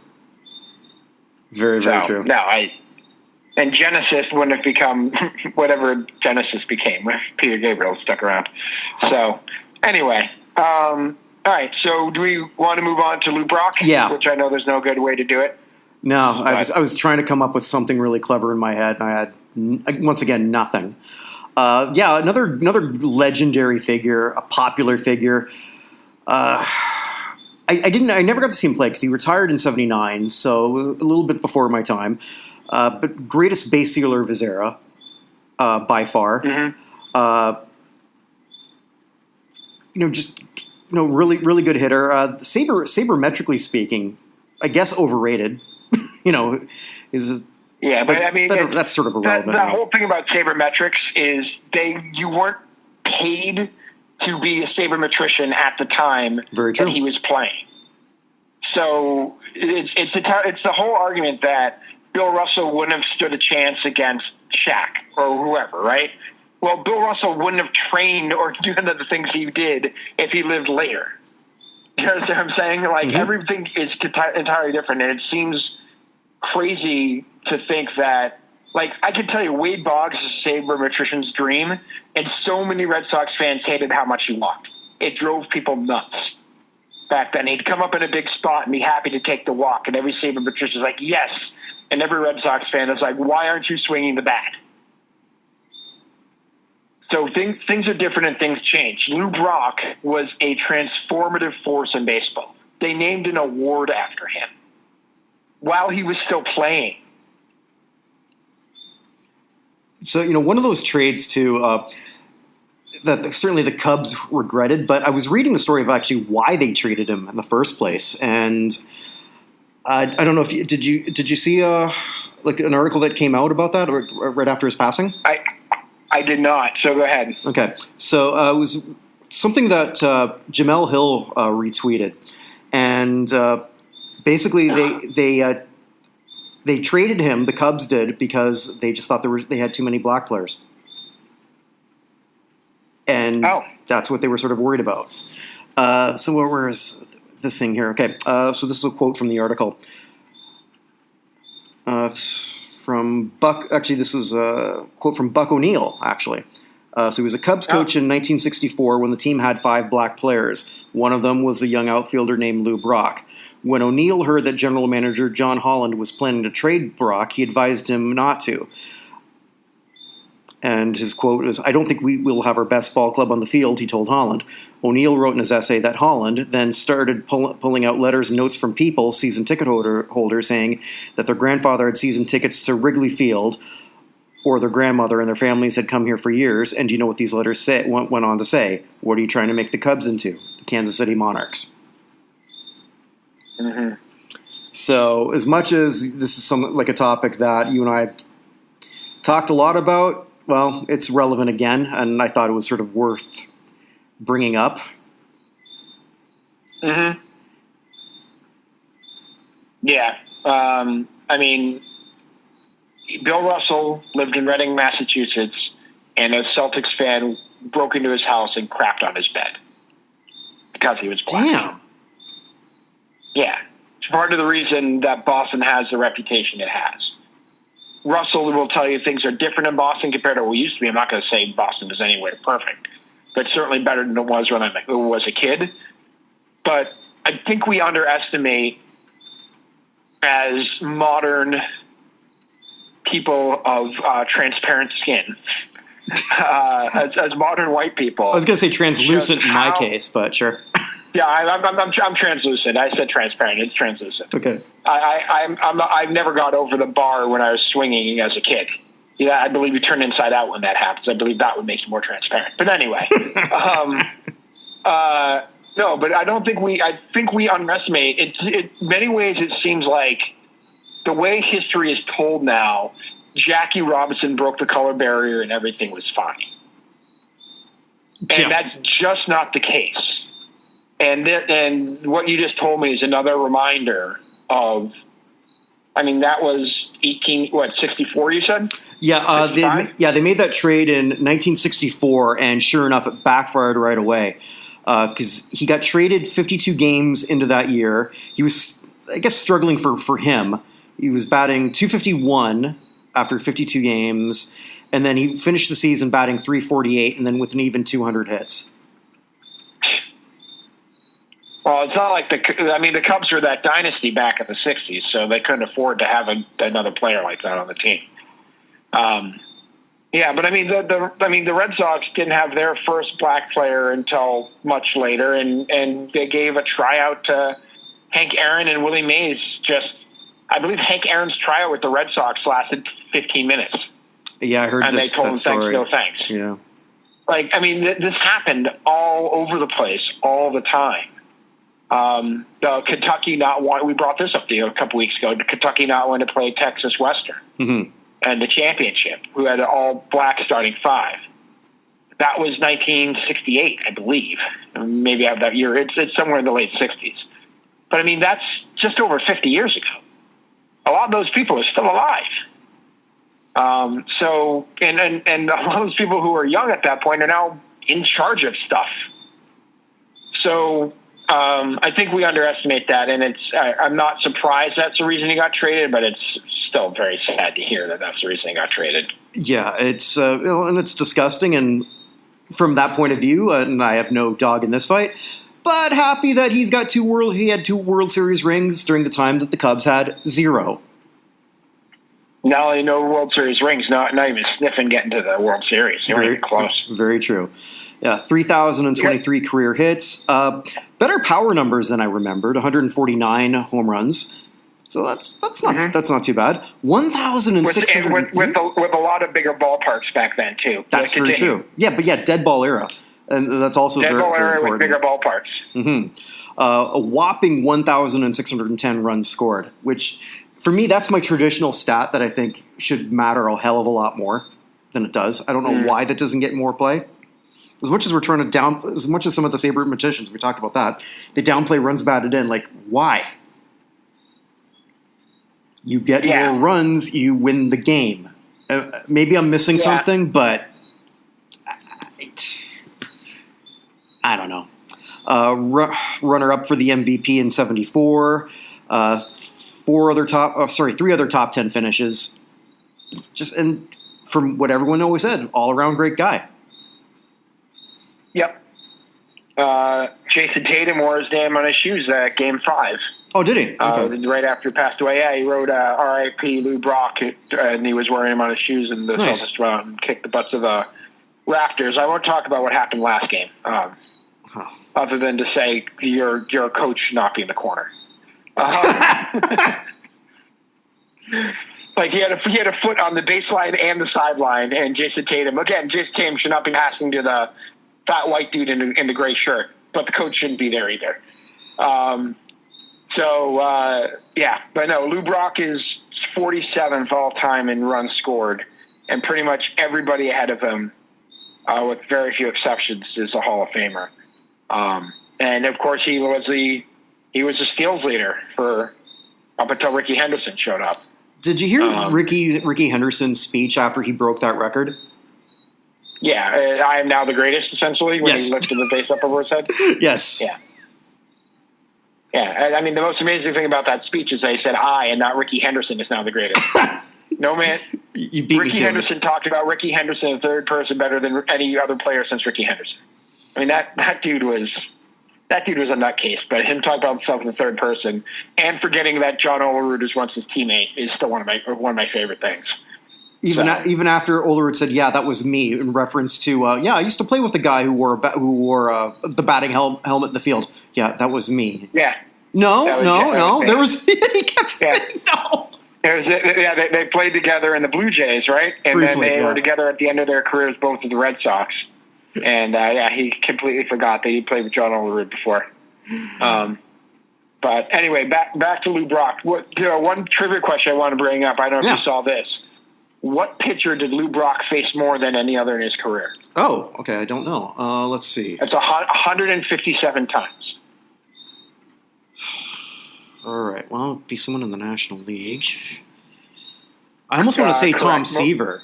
Very true. No, and Genesis wouldn't have become whatever Genesis became if Peter Gabriel stuck around. So, anyway, all right, so do we want to move on to Lou Brock? Yeah. Which I know there's no good way to do it. No, I was trying to come up with something really clever in my head, and I had, once again, nothing. Another legendary figure, a popular figure. I never got to see him play because he retired in '79, so a little bit before my time. But greatest bass sealer of his era, by far. Mm-hmm. Really, really good hitter. Sabermetrically speaking, I guess overrated. Is yeah, but I mean that's sort of irrelevant. The whole thing about sabermetrics is you weren't paid to be a sabermetrician at the time that he was playing. So it's the whole argument that Bill Russell wouldn't have stood a chance against Shaq or whoever, right? Well, Bill Russell wouldn't have trained or done the things he did if he lived later. You know what I'm saying? Like, everything is entirely different, and it seems crazy to think that, like, I can tell you Wade Boggs is a sabermetrician's dream, and so many Red Sox fans hated how much he walked. It drove people nuts back then. He'd come up in a big spot and be happy to take the walk, and every sabermetrician's like, yes. And every Red Sox fan is like, why aren't you swinging the bat? So things are different and things change. Lou Brock was a transformative force in baseball. They named an award after him while he was still playing. So, one of those trades, too, that certainly the Cubs regretted, but I was reading the story of actually why they traded him in the first place. And I don't know if did you see like an article that came out about that or right after his passing? I did not. So go ahead. Okay. So it was something that Jamel Hill retweeted, and basically they traded him. The Cubs did because they just thought they had too many black players, and that's what they were sort of worried about. So where is this thing here? Okay. So this is a quote from the article. From Buck, actually, this is a quote from Buck O'Neill, actually. So he was a Cubs coach in 1964 when the team had 5 black players. One of them was a young outfielder named Lou Brock. When O'Neill heard that general manager John Holland was planning to trade Brock, he advised him not to. And his quote is, "I don't think we will have our best ball club on the field," he told Holland. O'Neill wrote in his essay that Holland then started pulling out letters and notes from people, season ticket holders, saying that their grandfather had season tickets to Wrigley Field, or their grandmother and their families had come here for years. And do you know what these letters went on to say? What are you trying to make the Cubs into? The Kansas City Monarchs. Mm-hmm. So as much as this is like a topic that you and I have talked a lot about, well, it's relevant again, and I thought it was sort of worth bringing up. Mm-hmm. Yeah. I mean, Bill Russell lived in Reading, Massachusetts, and a Celtics fan broke into his house and crapped on his bed because he was black. Damn. Yeah. It's part of the reason that Boston has the reputation it has. Russell will tell you things are different in Boston compared to what it used to be. I'm not going to say Boston is anywhere perfect, but certainly better than it was when I was a kid. But I think we underestimate, as modern people of transparent skin, as modern white people. I was going to say translucent in my case, but sure. Yeah, I'm translucent. I said transparent. It's translucent. Okay. I've never got over the bar when I was swinging as a kid. Yeah, I believe you turn inside out when that happens. I believe that would make you more transparent. But anyway, no, but I don't think I think we underestimate it. In many ways, it seems like the way history is told now, Jackie Robinson broke the color barrier and everything was fine. And that's just not the case. And what you just told me is another reminder of, I mean, that was 64 you said? Yeah, they made that trade in 1964, and sure enough, it backfired right away. Because he got traded 52 games into that year. He was, I guess, struggling for him. He was batting .251 after 52 games, and then he finished the season batting .348, and then with an even 200 hits. Well, it's not like the Cubs were that dynasty back in the '60s, so they couldn't afford to have another player like that on the team. Yeah, but I mean, the Red Sox didn't have their first black player until much later, and they gave a tryout to Hank Aaron and Willie Mays. I believe Hank Aaron's tryout with the Red Sox lasted 15 minutes. Yeah, I heard and this. And they told him story. thanks, no thanks. Yeah. Like, I mean, this happened all over the place, all the time. The Kentucky we brought this up to you a couple weeks ago. Kentucky not wanting to play Texas Western and the championship, who had an all black starting 5. That was 1968, I believe. Maybe I have that year. It's somewhere in the late 60s. But I mean, that's just over 50 years ago. A lot of those people are still alive. So a lot of those people who are young at that point are now in charge of stuff. So I think we underestimate that, and I'm not surprised that's the reason he got traded, but it's still very sad to hear that that's the reason he got traded. Yeah, it's and it's disgusting, and from that point of view, and I have no dog in this fight, but happy that he had 2 World Series rings during the time that the Cubs had 0. Not only no World Series rings, not even sniffing getting to the World Series. They weren't even close. Very true. Yeah, 3,023 career hits. Better power numbers than I remembered. 149 home runs. So that's not too bad. 1,600 with a lot of bigger ballparks back then too. That's very true. Yeah, but dead ball era, and that's also dead very, ball very era important. with bigger ballparks. Mm-hmm. A whopping 1,610 runs scored, which for me that's my traditional stat that I think should matter a hell of a lot more. than it does. I don't know why that doesn't get more play. As much as we're trying to as much as some of the Sabre magicians, we talked about that, they downplay runs batted in. Like, why? You get more runs, you win the game. Maybe I'm missing something, but I don't know. Runner-up for the MVP in 74. 3 other top 10 finishes. And from what everyone always said, all-around great guy. Yep. Jason Tatum wore his name on his shoes at Game 5. Oh, did he? Okay. Right after he passed away. Yeah, he wrote R.I.P. Lou Brock, and he was wearing him on his shoes, and the Celtics went out and kicked the butts of the Raptors. I won't talk about what happened last game, other than to say your coach not be in the corner. Like he had a foot on the baseline and the sideline, and Jason Tatum should not be passing to the fat white dude in the gray shirt, but the coach shouldn't be there either. But no, Lou Brock is 47th all time in runs scored, and pretty much everybody ahead of him, with very few exceptions, is a Hall of Famer. And of course, he was the steals leader up until Ricky Henderson showed up. Did you hear Ricky Henderson's speech after he broke that record? Yeah, I am now the greatest, essentially, when he lifted the base up over his head. Yes. Yeah. Yeah, I mean, the most amazing thing about that speech is they said I and not Ricky Henderson is now the greatest. No, man. You beat Ricky Henderson talked about Ricky Henderson in third person better than any other player since Ricky Henderson. I mean, that dude was a nutcase, but him talking about himself in the third person and forgetting that John Olerud was once his teammate is still one of my favorite things. Even after Olerud said, "Yeah, that was me," in reference to, I used to play with the guy who wore the batting helmet in the field. Yeah, that was me. Yeah. No. There was. He kept saying no. They played together in the Blue Jays, right? And Briefly, then they were together at the end of their careers, both with the Red Sox. And he completely forgot that he played with John Olerud before. But anyway, back to Lou Brock. One trivia question I want to bring up. I don't know if you saw this. What pitcher did Lou Brock face more than any other in his career? Oh, okay. I don't know. Let's see. It's 157 times. All right. Well, it'd be someone in the National League. I almost want to say Tom Seaver.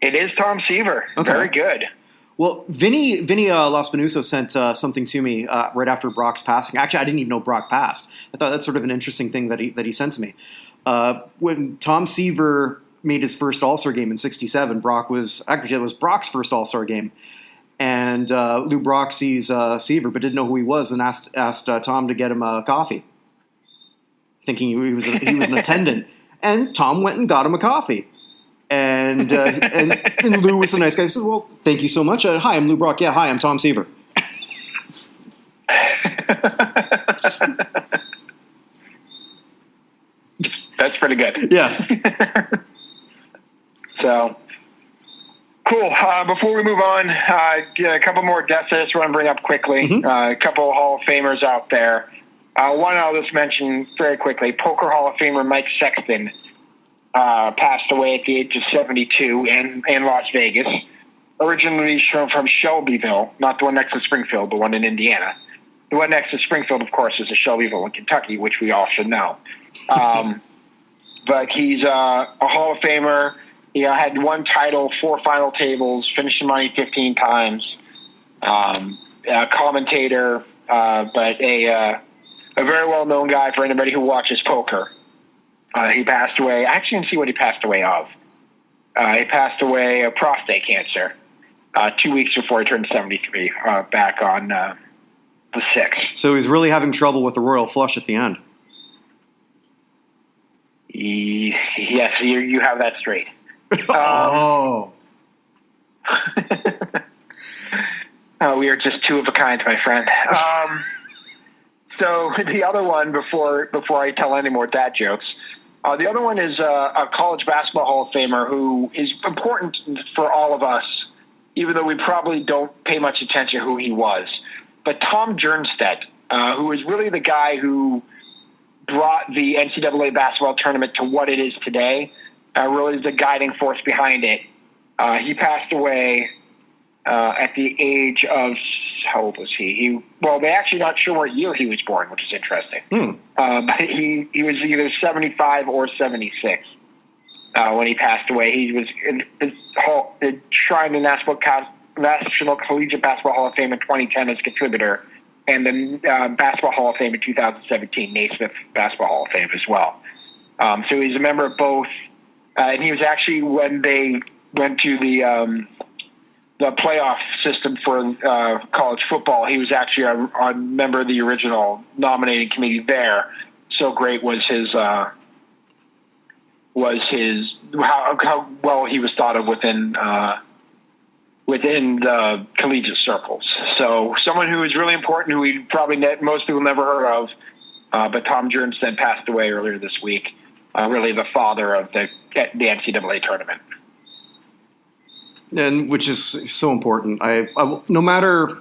It is Tom Seaver. Okay. Very good. Well, Vinny Laspinuso sent something to me right after Brock's passing. Actually, I didn't even know Brock passed. I thought that's sort of an interesting thing that he sent to me. When Tom Seaver made his first All-Star game in '67, it was Brock's first All-Star game. And Lou Brock sees Seaver, but didn't know who he was, and asked Tom to get him a coffee, thinking he was an attendant. And Tom went and got him a coffee. And Lou was the nice guy. He said, "Well, thank you so much. Hi, I'm Lou Brock. Yeah, hi, I'm Tom Seaver." That's pretty good. Yeah. So, cool. Before we move on, a couple more deaths I just want to bring up quickly. Mm-hmm. A couple Hall of Famers out there. One I'll just mention very quickly. Poker Hall of Famer Mike Sexton passed away at the age of 72 in Las Vegas. Originally from Shelbyville, not the one next to Springfield, the one in Indiana. The one next to Springfield, of course, is Shelbyville in Kentucky, which we all should know. But he's a Hall of Famer. He had one title, 4 final tables, finished the money 15 times. A commentator, but a very well-known guy for anybody who watches poker. He passed away. I actually didn't see what he passed away of. He passed away of prostate cancer 2 weeks before he turned 73, back on the 6th. So he's really having trouble with the royal flush at the end. Yes, you have that straight. Oh. We are just two of a kind, my friend. So the other one, before I tell any more dad jokes, the other one is a college basketball Hall of Famer who is important for all of us, even though we probably don't pay much attention to who he was. But Tom Jernstedt, who is really the guy who brought the NCAA basketball tournament to what it is today, really the guiding force behind it. He passed away at the age of, how old was he? They're actually not sure what year he was born, which is interesting. But he was either 75 or 76 when he passed away. He was enshrined in National Collegiate Basketball Hall of Fame in 2010 as a contributor, and the Basketball Hall of Fame in 2017, Naismith Basketball Hall of Fame as well. So he's a member of both, and he was actually, when they went to the playoff system for college football, he was actually a member of the original nominating committee there. So great was how well he was thought of within the collegiate circles. So someone who is really important, who probably most people never heard of, but Tom Jernsten passed away earlier this week. Really the father of the NCAA tournament. And which is so important. I no matter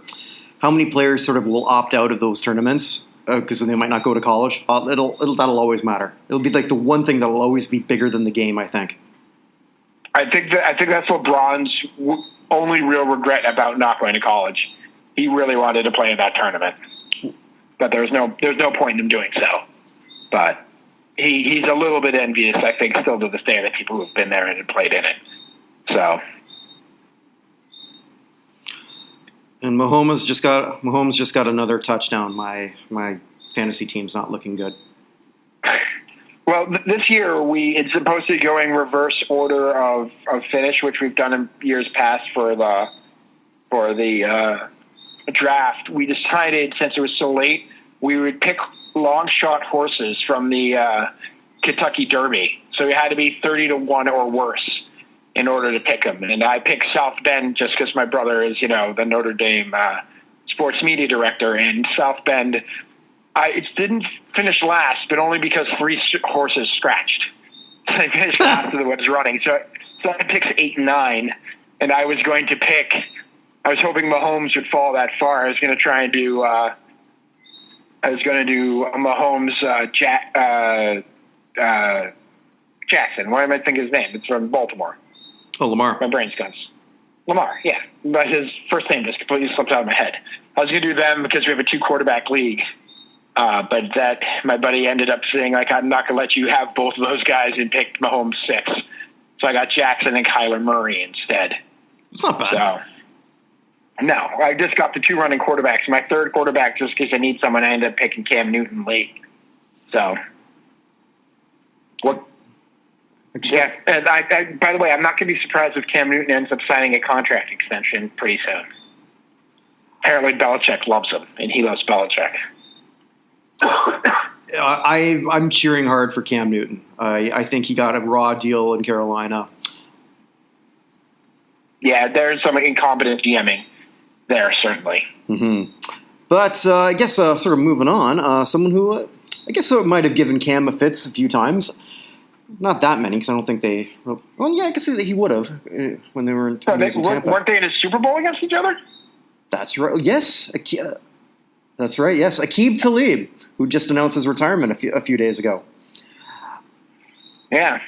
how many players sort of will opt out of those tournaments because they might not go to college, that'll always matter. It'll be like the one thing that'll always be bigger than the game, I think. I think that's LeBron's only real regret about not going to college. He really wanted to play in that tournament, but there's no point in him doing so. But he's a little bit envious, I think, still to this day, of the people who've been there and played in it. So. And Mahomes just got another touchdown. My fantasy team's not looking good. Well, this year it's supposed to be going reverse order of finish, which we've done in years past for the draft. We decided, since it was so late, we would pick long shot horses from the Kentucky Derby. So it had to be 30-1 or worse in order to pick them. And I picked South Bend just because my brother is, the Notre Dame sports media director. And South Bend, it didn't finish last, but only because 3 horses scratched. So they finished last of the ones running. So I picked 8 and 9, and I was hoping Mahomes would fall that far. I was going to try and do Mahomes Jackson. Why am I thinking his name? It's from Baltimore. Oh, Lamar. My brain's gone. Lamar, yeah. But his first name just completely slipped out of my head. I was going to do them because we have a 2-quarterback league. But that my buddy ended up saying, I'm not going to let you have both of those guys, and picked Mahomes 6. So I got Jackson and Kyler Murray instead. It's not bad. So, no, I just got the 2 running quarterbacks. My third quarterback, just because I need someone, I ended up picking Cam Newton late. So, what? Yeah, and I by the way, I'm not going to be surprised if Cam Newton ends up signing a contract extension pretty soon. Apparently Belichick loves him, and he loves Belichick. I'm cheering hard for Cam Newton. I think he got a raw deal in Carolina. Yeah, there's some incompetent DMing there, certainly. Mm-hmm. But I guess sort of moving on, someone who I guess might have given Cam a fits a few times. Not that many, because I don't think they... Well, yeah, I guess he would have when they were in Tampa. Weren't they in a Super Bowl against each other? That's right. Yes. That's right, yes. Aqib Talib, who just announced his retirement a few days ago. Yeah.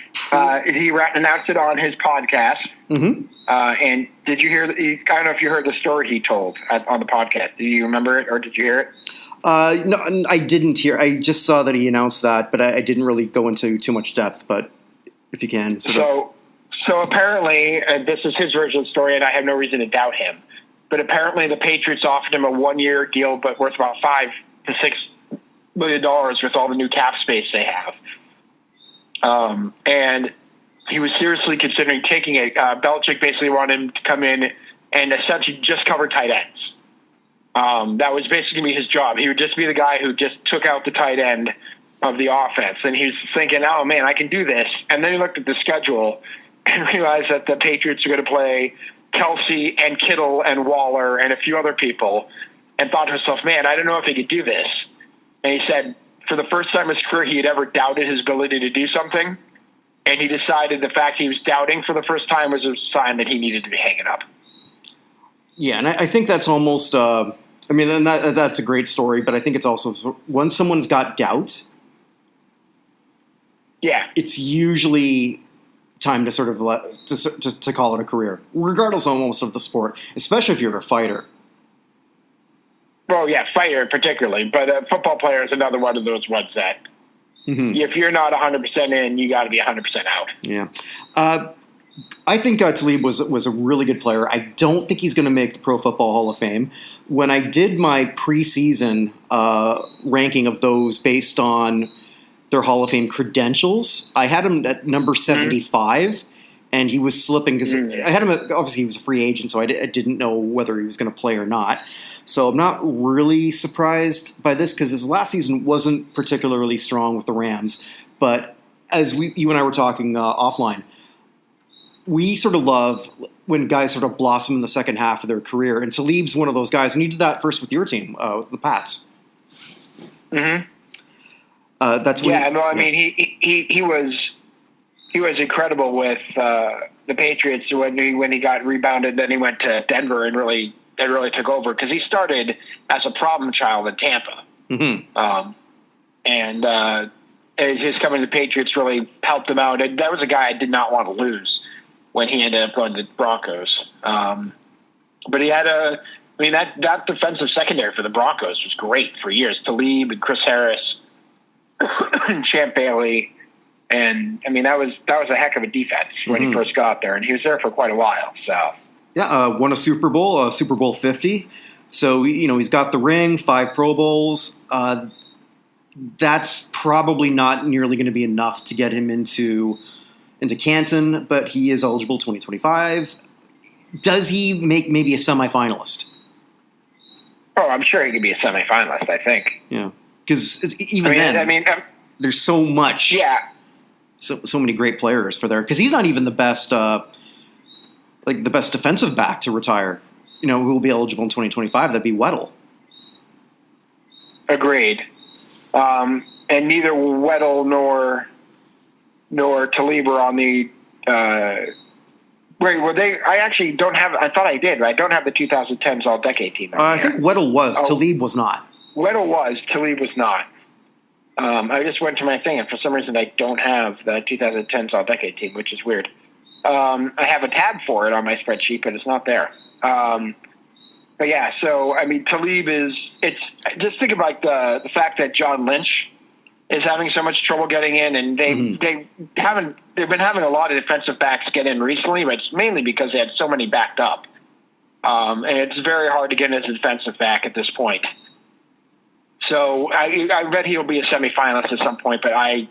He announced it on his podcast. Mm-hmm. And did you hear... I don't know if you heard the story he told on the podcast. Do you remember it, or did you hear it? No, I didn't hear. I just saw that he announced that, but I didn't really go into too much depth. But if you can, So apparently, this is his version of the story, and I have no reason to doubt him. But apparently, the Patriots offered him a 1-year deal, but worth about $5 to $6 million with all the new cap space they have. And he was seriously considering taking it. Belichick basically wanted him to come in and essentially just cover tight ends. That was basically his job. He would just be the guy who just took out the tight end of the offense. And he was thinking, oh, man, I can do this. And then he looked at the schedule and realized that the Patriots are going to play Kelsey and Kittle and Waller and a few other people, and thought to himself, man, I don't know if he could do this. And he said for the first time in his career he had ever doubted his ability to do something. And he decided the fact he was doubting for the first time was a sign that he needed to be hanging up. Yeah, and I think that's almost and that's a great story, but I think it's also once someone's got doubt, yeah, it's usually time to sort of to call it a career, regardless almost of the sport, especially if you're a fighter. Well, yeah, fighter particularly, but a football player is another one of those ones that if you're not 100% in, you got to be 100% out. Yeah. I think Talib was a really good player. I don't think he's going to make the Pro Football Hall of Fame. When I did my preseason ranking of those based on their Hall of Fame credentials, I had him at number 75, and he was slipping because I had him obviously he was a free agent, so I didn't know whether he was going to play or not. So I'm not really surprised by this because his last season wasn't particularly strong with the Rams. But as you and I were talking offline, we sort of love when guys sort of blossom in the second half of their career. And Talib's one of those guys. And you did that first with your team, the Pats. Mm-hmm. That's when I mean, he was incredible with the Patriots when he got rebounded. Then he went to Denver and really took over because he started as a problem child in Tampa. And his coming to the Patriots really helped him out. And that was a guy I did not want to lose when he ended up going to the Broncos. But he had that defensive secondary for the Broncos was great for years. Talib and Chris Harris and Champ Bailey. And I mean, that was a heck of a defense when he first got there, and he was there for quite a while. So won a Super Bowl, Super Bowl 50. So he's got the ring, 5 Pro Bowls. That's probably not nearly going to be enough to get him into Canton, but he is eligible 2025. Does he make maybe a semifinalist? Oh, I'm sure he could be a semifinalist, I think. Yeah, because there's so much. Yeah. So many great players for there. Because he's not even the best, the best defensive back to retire. Who will be eligible in 2025? That'd be Weddle. Agreed. And neither Weddle nor Talib were on the. Were they? I actually don't have. I thought I did. Right? I don't have the 2010s All-Decade team. I think Weddle was. Talib was not. Weddle was. Talib was not. I just went to my thing, and for some reason, I don't have the 2010s All-Decade team, which is weird. I have a tab for it on my spreadsheet, but it's not there. But yeah, so I mean, Talib is. It's just think about the fact that John Lynch is having so much trouble getting in, and they've been having a lot of defensive backs get in recently, but it's mainly because they had so many backed up, and it's very hard to get in as a defensive back at this point. So I bet he'll be a semifinalist at some point, but I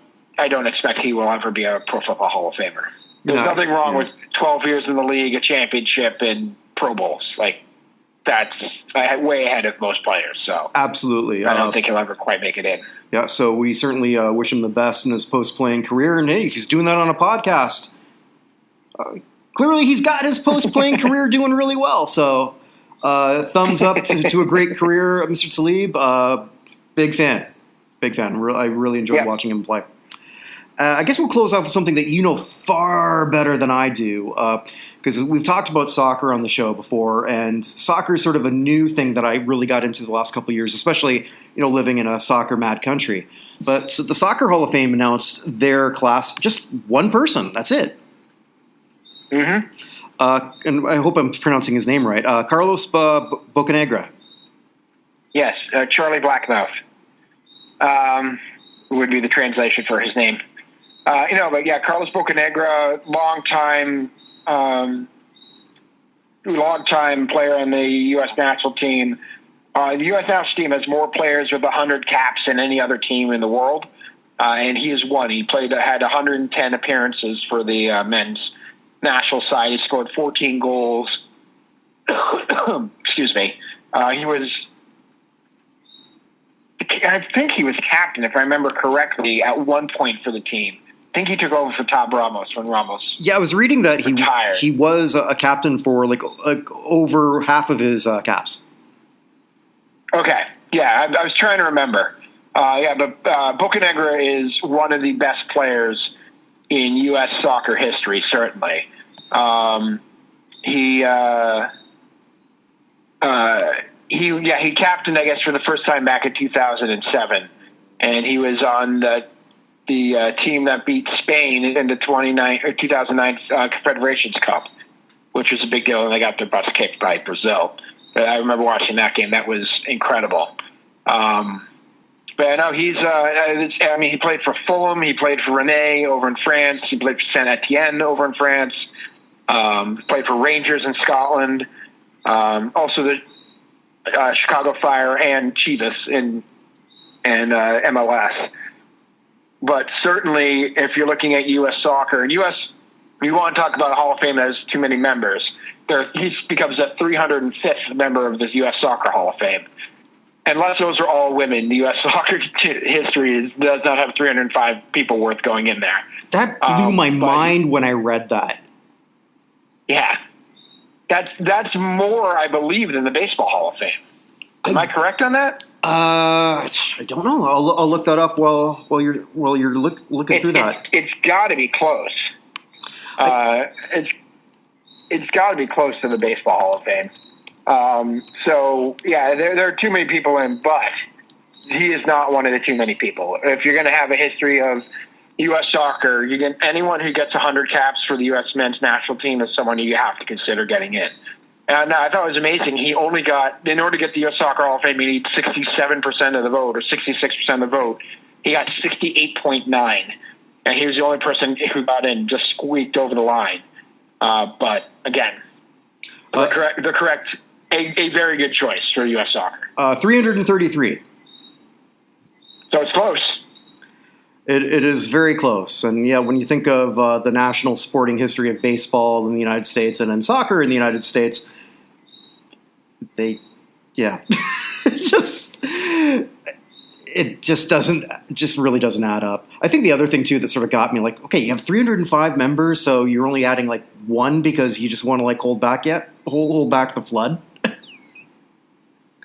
don't expect he will ever be a Pro Football Hall of Famer. There's nothing wrong with 12 years in the league, a championship, and Pro Bowls. That's way ahead of most players. So absolutely, I don't think he'll ever quite make it in. Yeah, so we certainly wish him the best in his post-playing career, and hey, he's doing that on a podcast. Clearly, he's got his post-playing career doing really well. So, thumbs up to a great career, Mr. Talib. Big fan. I really enjoyed watching him play. I guess we'll close off with something that you know far better than I do, because we've talked about soccer on the show before, and soccer is sort of a new thing that I really got into the last couple of years, especially living in a soccer-mad country. But so the Soccer Hall of Fame announced their class, just one person, that's it. And I hope I'm pronouncing his name right. Carlos Bocanegra. Yes, Charlie Blackmouth would be the translation for his name. But yeah, Carlos Bocanegra, long-time player on the U.S. national team. The U.S. national team has more players with 100 caps than any other team in the world, and he is one. He had 110 appearances for the men's national side. He scored 14 goals. Excuse me. I think he was captain, if I remember correctly, at one point for the team. I think he took over for Tom Ramos when Ramos. Yeah, I was reading that retired. he was a captain for over half of his caps. Okay, yeah, I was trying to remember. But Bocanegra is one of the best players in U.S. soccer history, certainly. He captained, I guess, for the first time back in 2007, and he was on the the team that beat Spain in the 2009 Confederations Cup, which was a big deal, and they got their butts kicked by Brazil. But I remember watching that game. That was incredible. But I know he played for Fulham. He played for Rennes over in France. He played for Saint Etienne over in France. Played for Rangers in Scotland. Also the Chicago Fire and Chivas in MLS. But certainly, if you're looking at U.S. soccer, and U.S., we want to talk about a Hall of Fame that has too many members. He becomes a 305th member of the U.S. Soccer Hall of Fame. Unless those are all women, the U.S. soccer history does not have 305 people worth going in there. That blew my mind when I read that. Yeah. That's more, I believe, than the Baseball Hall of Fame. Am I correct on that? I don't know. I'll look that up while you're looking through that. It's got to be close. It's got to be close to the Baseball Hall of Fame. So yeah, there are too many people in, but he is not one of the too many people. If you're going to have a history of U.S. soccer, you get anyone who gets 100 caps for the U.S. men's national team is someone you have to consider getting in. And I thought it was amazing. He only got, in order to get the U.S. Soccer Hall of Fame, you need 67% of the vote or 66% of the vote. He got 68.9, and he was the only person who got in, just squeaked over the line. But again, the correct, a very good choice for U.S. soccer. 333. So it's close. It is very close. And yeah, when you think of the national sporting history of baseball in the United States and in soccer in the United States, it really doesn't add up. I think the other thing too that sort of got me, like, okay, you have 305 members, so you're only adding like one because you just want to like hold back the flood.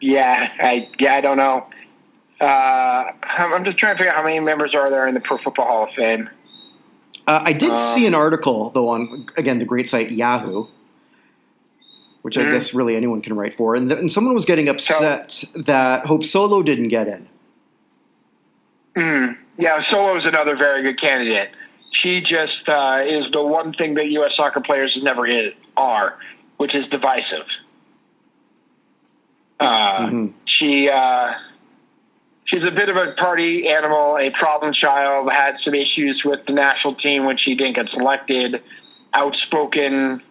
I don't know. I'm just trying to figure out how many members are there in the Pro Football Hall of Fame. I did see an article, though, on, again, the great site Yahoo, which I guess really anyone can write for. And someone was getting upset that Hope Solo didn't get in. Yeah, Solo's another very good candidate. She just is the one thing that U.S. soccer players never are, which is divisive. She's a bit of a party animal, a problem child, had some issues with the national team when she didn't get selected, outspoken,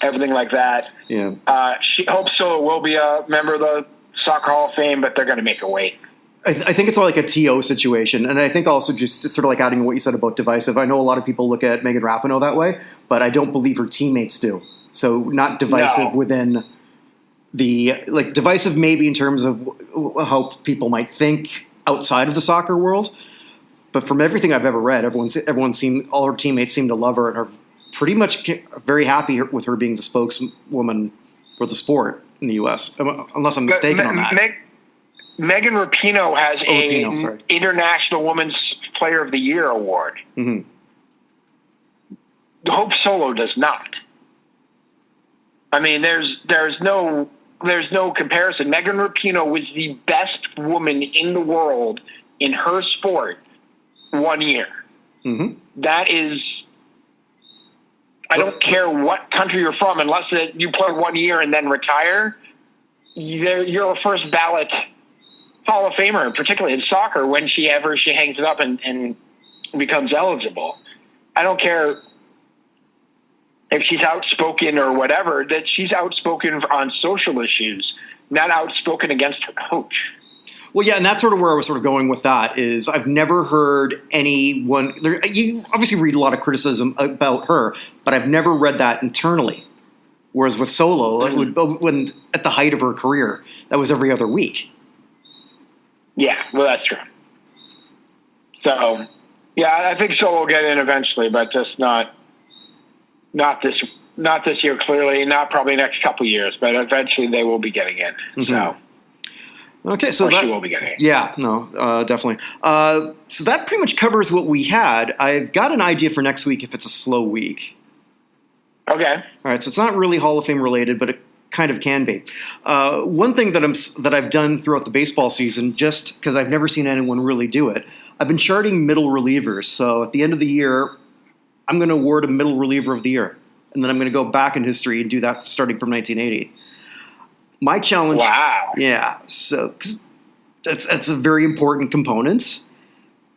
everything like that. Yeah. She hopes Solo will be a member of the Soccer Hall of Fame, but they're going to make her wait. I think it's all like a TO situation. And I think also just sort of like adding what you said about divisive, I know a lot of people look at Megan Rapinoe that way, but I don't believe her teammates do. So not divisive within the, like, divisive maybe in terms of how people might think outside of the soccer world. But from everything I've ever read, all her teammates seem to love her and are pretty much very happy with her being the spokeswoman for the sport in the U.S., unless I'm mistaken on that. Megan Rapinoe has an International Women's Player of the Year award. Mm-hmm. Hope Solo does not. I mean, there's no comparison. Megan Rapinoe was the best woman in the world in her sport 1 year. Mm-hmm. That is, I don't care what country you're from, unless you play 1 year and then retire, you're a first ballot Hall of Famer, particularly in soccer, when she hangs it up and becomes eligible. I don't care if she's outspoken or whatever, that she's outspoken on social issues, not outspoken against her coach. Well, yeah, and that's sort of where I was sort of going with that is I've never heard anyone – you obviously read a lot of criticism about her, but I've never read that internally. Whereas with Solo, when at the height of her career, that was every other week. Yeah, well, that's true. So, yeah, I think Solo will get in eventually, but just not this year, clearly, not probably next couple of years, but eventually they will be getting in. Mm-hmm. So, okay, so she will be getting in. Yeah, no, definitely. So that pretty much covers what we had. I've got an idea for next week if it's a slow week. Okay. All right, so it's not really Hall of Fame related, but kind of can be. One thing that I've done throughout the baseball season, just because I've never seen anyone really do it, I've been charting middle relievers. So at the end of the year, I'm going to award a middle reliever of the year, and then I'm going to go back in history and do that starting from 1980. My challenge, wow, yeah, so cause that's a very important component.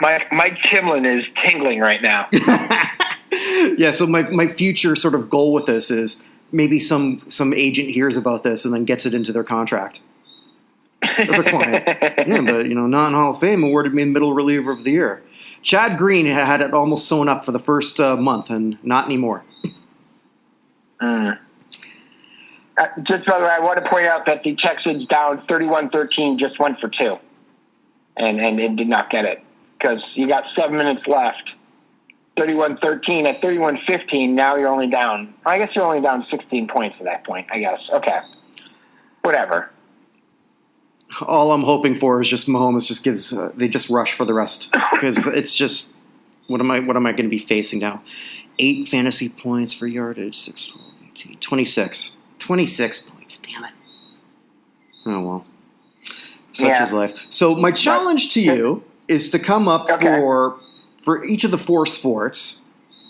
Mike Timlin is tingling right now. Yeah, so my future sort of goal with this is maybe some agent hears about this and then gets it into their contract. The client. Yeah, but not in Hall of Fame awarded me middle reliever of the year. Chad Green had it almost sewn up for the first month, and not anymore. Just by the way, I want to point out that the Texans down 31-13 just went for 2, and it did not get it because you got 7 minutes left. 31-13 at 31-15. Now you're only down. I guess you're only down 16 points at that point. I guess. Okay, whatever. All I'm hoping for is just Mahomes just gives they just rush for the rest, because it's just what am I going to be facing now? 8 fantasy points for yardage, 6, 12, 18, 26. 26 points, damn it. Oh, well. Such is life. So my challenge to you is to come up for each of the 4 sports.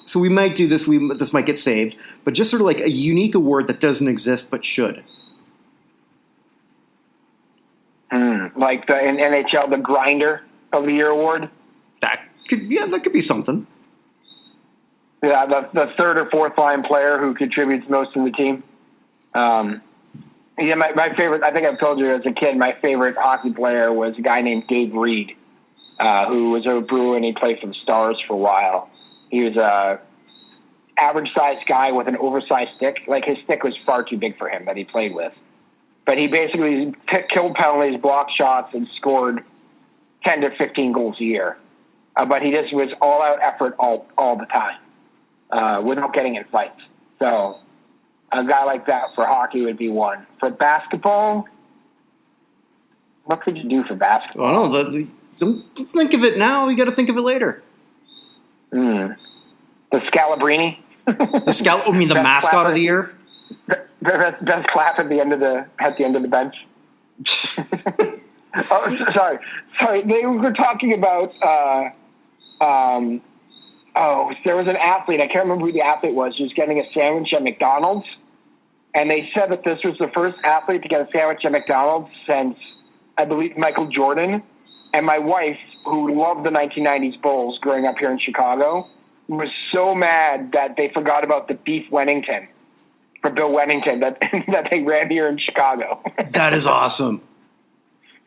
So we might do this, this might get saved, but just sort of like a unique award that doesn't exist but should. Like the in NHL, the Grinder of the Year award? That could be something. Yeah, the third or fourth line player who contributes most to the team. My favorite, I think I've told you as a kid, my favorite hockey player was a guy named Dave Reed, who was a Brewer, and he played for the Stars for a while. He was a average-sized guy with an oversized stick. Like, his stick was far too big for him that he played with. But he basically killed penalties, blocked shots, and scored 10 to 15 goals a year. But he just was all-out effort all the time without getting in fights. So a guy like that for hockey would be one. For basketball, what could you do for basketball? Well, don't think of it now. You got to think of it later. The Scalabrini. The mascot of the year. Best clap at the end of the bench. Sorry. They were talking about. There was an athlete. I can't remember who the athlete was. He was getting a sandwich at McDonald's, and they said that this was the first athlete to get a sandwich at McDonald's since, I believe, Michael Jordan. And my wife, who loved the 1990s Bulls growing up here in Chicago, was so mad that they forgot about the beef Wennington for Bill Wennington that they ran here in Chicago. That is awesome.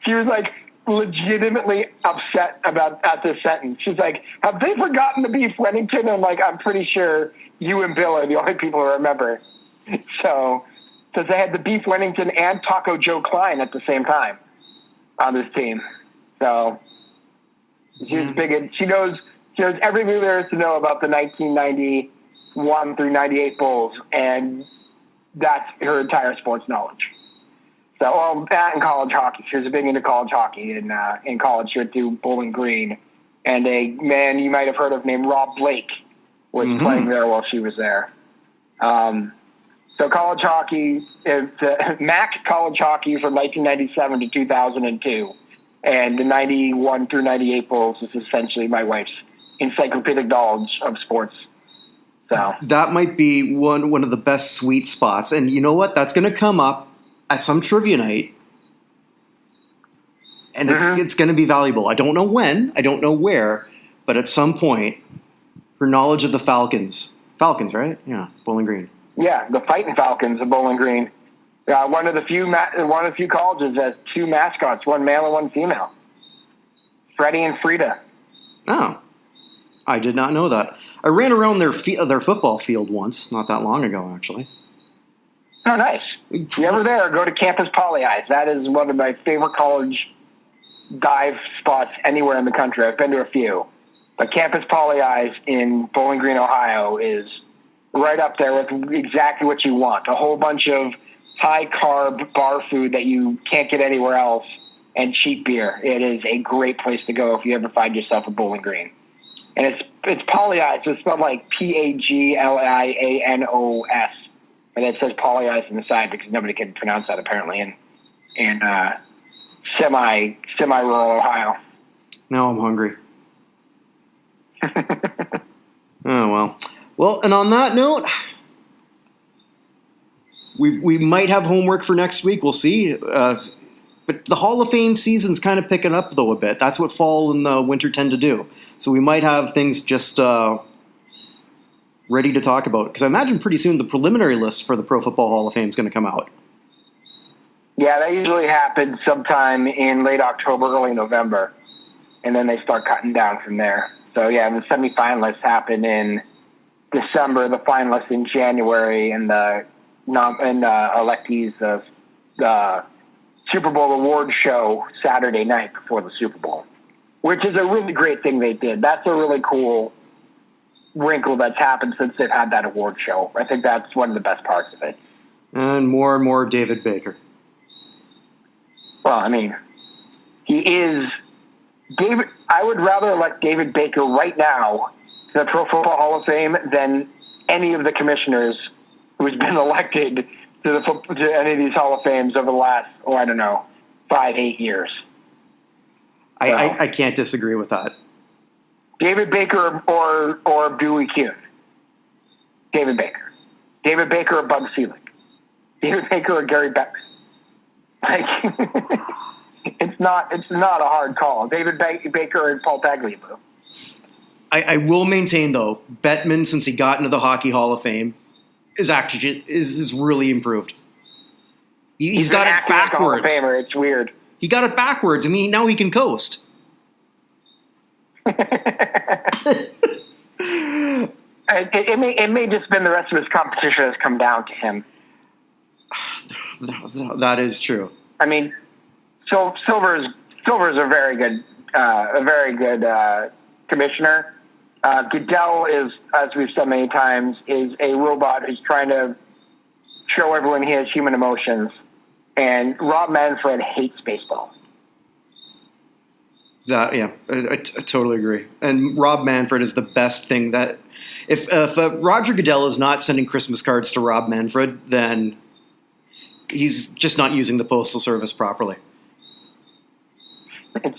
She was like legitimately upset at this sentence. She's like, have they forgotten the beef Wennington? And like, I'm pretty sure you and Bill are the only people who remember. So, because they had the beef Wennington and Taco Joe Klein at the same time on this team. So she was big. She knows everything there is to know about the 1991 through 98 Bulls, and that's her entire sports knowledge. So, that and college hockey. She was big into college hockey. In college, she went to Bowling Green. And a man you might have heard of named Rob Blake was playing there while she was there. So college hockey, MAC college hockey from 1997 to 2002. And the 91 through 98 Bulls is essentially my wife's encyclopedic knowledge of sports. So that might be one of the best sweet spots. And you know what? That's going to come up at some trivia night. And it's going to be valuable. I don't know when, I don't know where, but at some point, her knowledge of the Falcons, right? Yeah, Bowling Green. Yeah, the Fighting Falcons of Bowling Green. One of the few colleges that has 2 mascots, one male and one female. Freddie and Frida. Oh, I did not know that. I ran around their football field once, not that long ago, actually. Oh, nice. If you're ever there, go to Campus Poly Eyes. That is one of my favorite college dive spots anywhere in the country. I've been to a few. But Campus Poly Eyes in Bowling Green, Ohio is right up there with exactly what you want. A whole bunch of high-carb bar food that you can't get anywhere else and cheap beer. It is a great place to go if you ever find yourself at Bowling Green. And it's Poly Eyes. It's spelled like Paglianos. and it says Polyice on the side because nobody can pronounce that apparently in semi-rural Ohio. Now I'm hungry. Oh, well. Well, and on that note, we might have homework for next week. We'll see. But the Hall of Fame season's kind of picking up, though, a bit. That's what fall and winter tend to do. So we might have things just ready to talk about. Because I imagine pretty soon the preliminary list for the Pro Football Hall of Fame is going to come out. Yeah, that usually happens sometime in late October, early November. And then they start cutting down from there. So, yeah, the semifinalists happen in December, the finalists in January, and the electees, the Super Bowl award show Saturday night before the Super Bowl, which is a really great thing they did. That's a really cool wrinkle that's happened since they've had that award show. I think that's one of the best parts of it. And more David Baker. Well, I mean, he is David. I would rather elect David Baker right now to the Pro Football Hall of Fame than any of the commissioners who's been elected to any of these Hall of Fames over the last, 5-8 years. I can't disagree with that. David Baker or Dewey Kuhn. David Baker. David Baker or Bug Selig. David Baker or Gary Bettman. Like, it's not a hard call. David Baker and Paul Tagliabue. I will maintain, though, Bettman, since he got into the Hockey Hall of Fame, is really improved. He's got it backwards. Hall of Famer. It's weird. He got it backwards. I mean, now he can coast. It may just been the rest of his competition has come down to him. That is true. I mean, Silver's a very good commissioner. Goodell is, as we've said many times, is a robot who's trying to show everyone he has human emotions. And Rob Manfred hates baseball. I totally agree. And Rob Manfred is the best thing that if Roger Goodell is not sending Christmas cards to Rob Manfred, then he's just not using the Postal Service properly.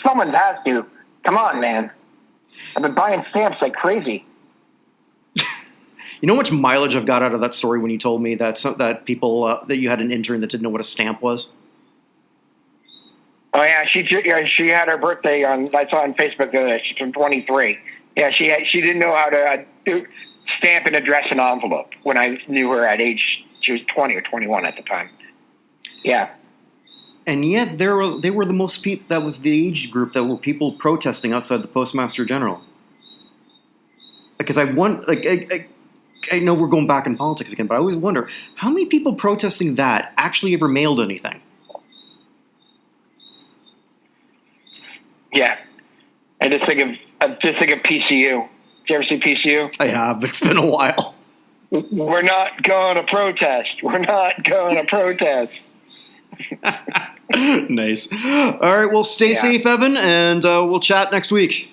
Someone has to. Come on, man. I've been buying stamps like crazy. You know how much mileage I've got out of that story when you told me that people that you had an intern that didn't know what a stamp was? Oh yeah, she had her birthday I saw on Facebook the other day. She turned 23. Yeah, she didn't know how to stamp and address an envelope when I knew her at age. She was 20 or 21 at the time. Yeah. And yet they were the most people. That was the age group that were people protesting outside the Postmaster General. Because I know we're going back in politics again, but I always wonder how many people protesting that actually ever mailed anything. Yeah, I just think of PCU. Did you ever see PCU? I have, but it's been a while. We're not going to protest. We're not going to protest. Nice. All right, well, stay safe, Evan, and we'll chat next week.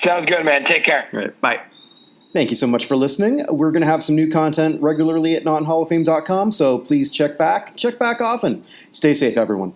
Sounds good, man. Take care. All right, bye. Thank you so much for listening. We're going to have some new content regularly at nothalloffame.com, so please check back often. Stay safe, everyone.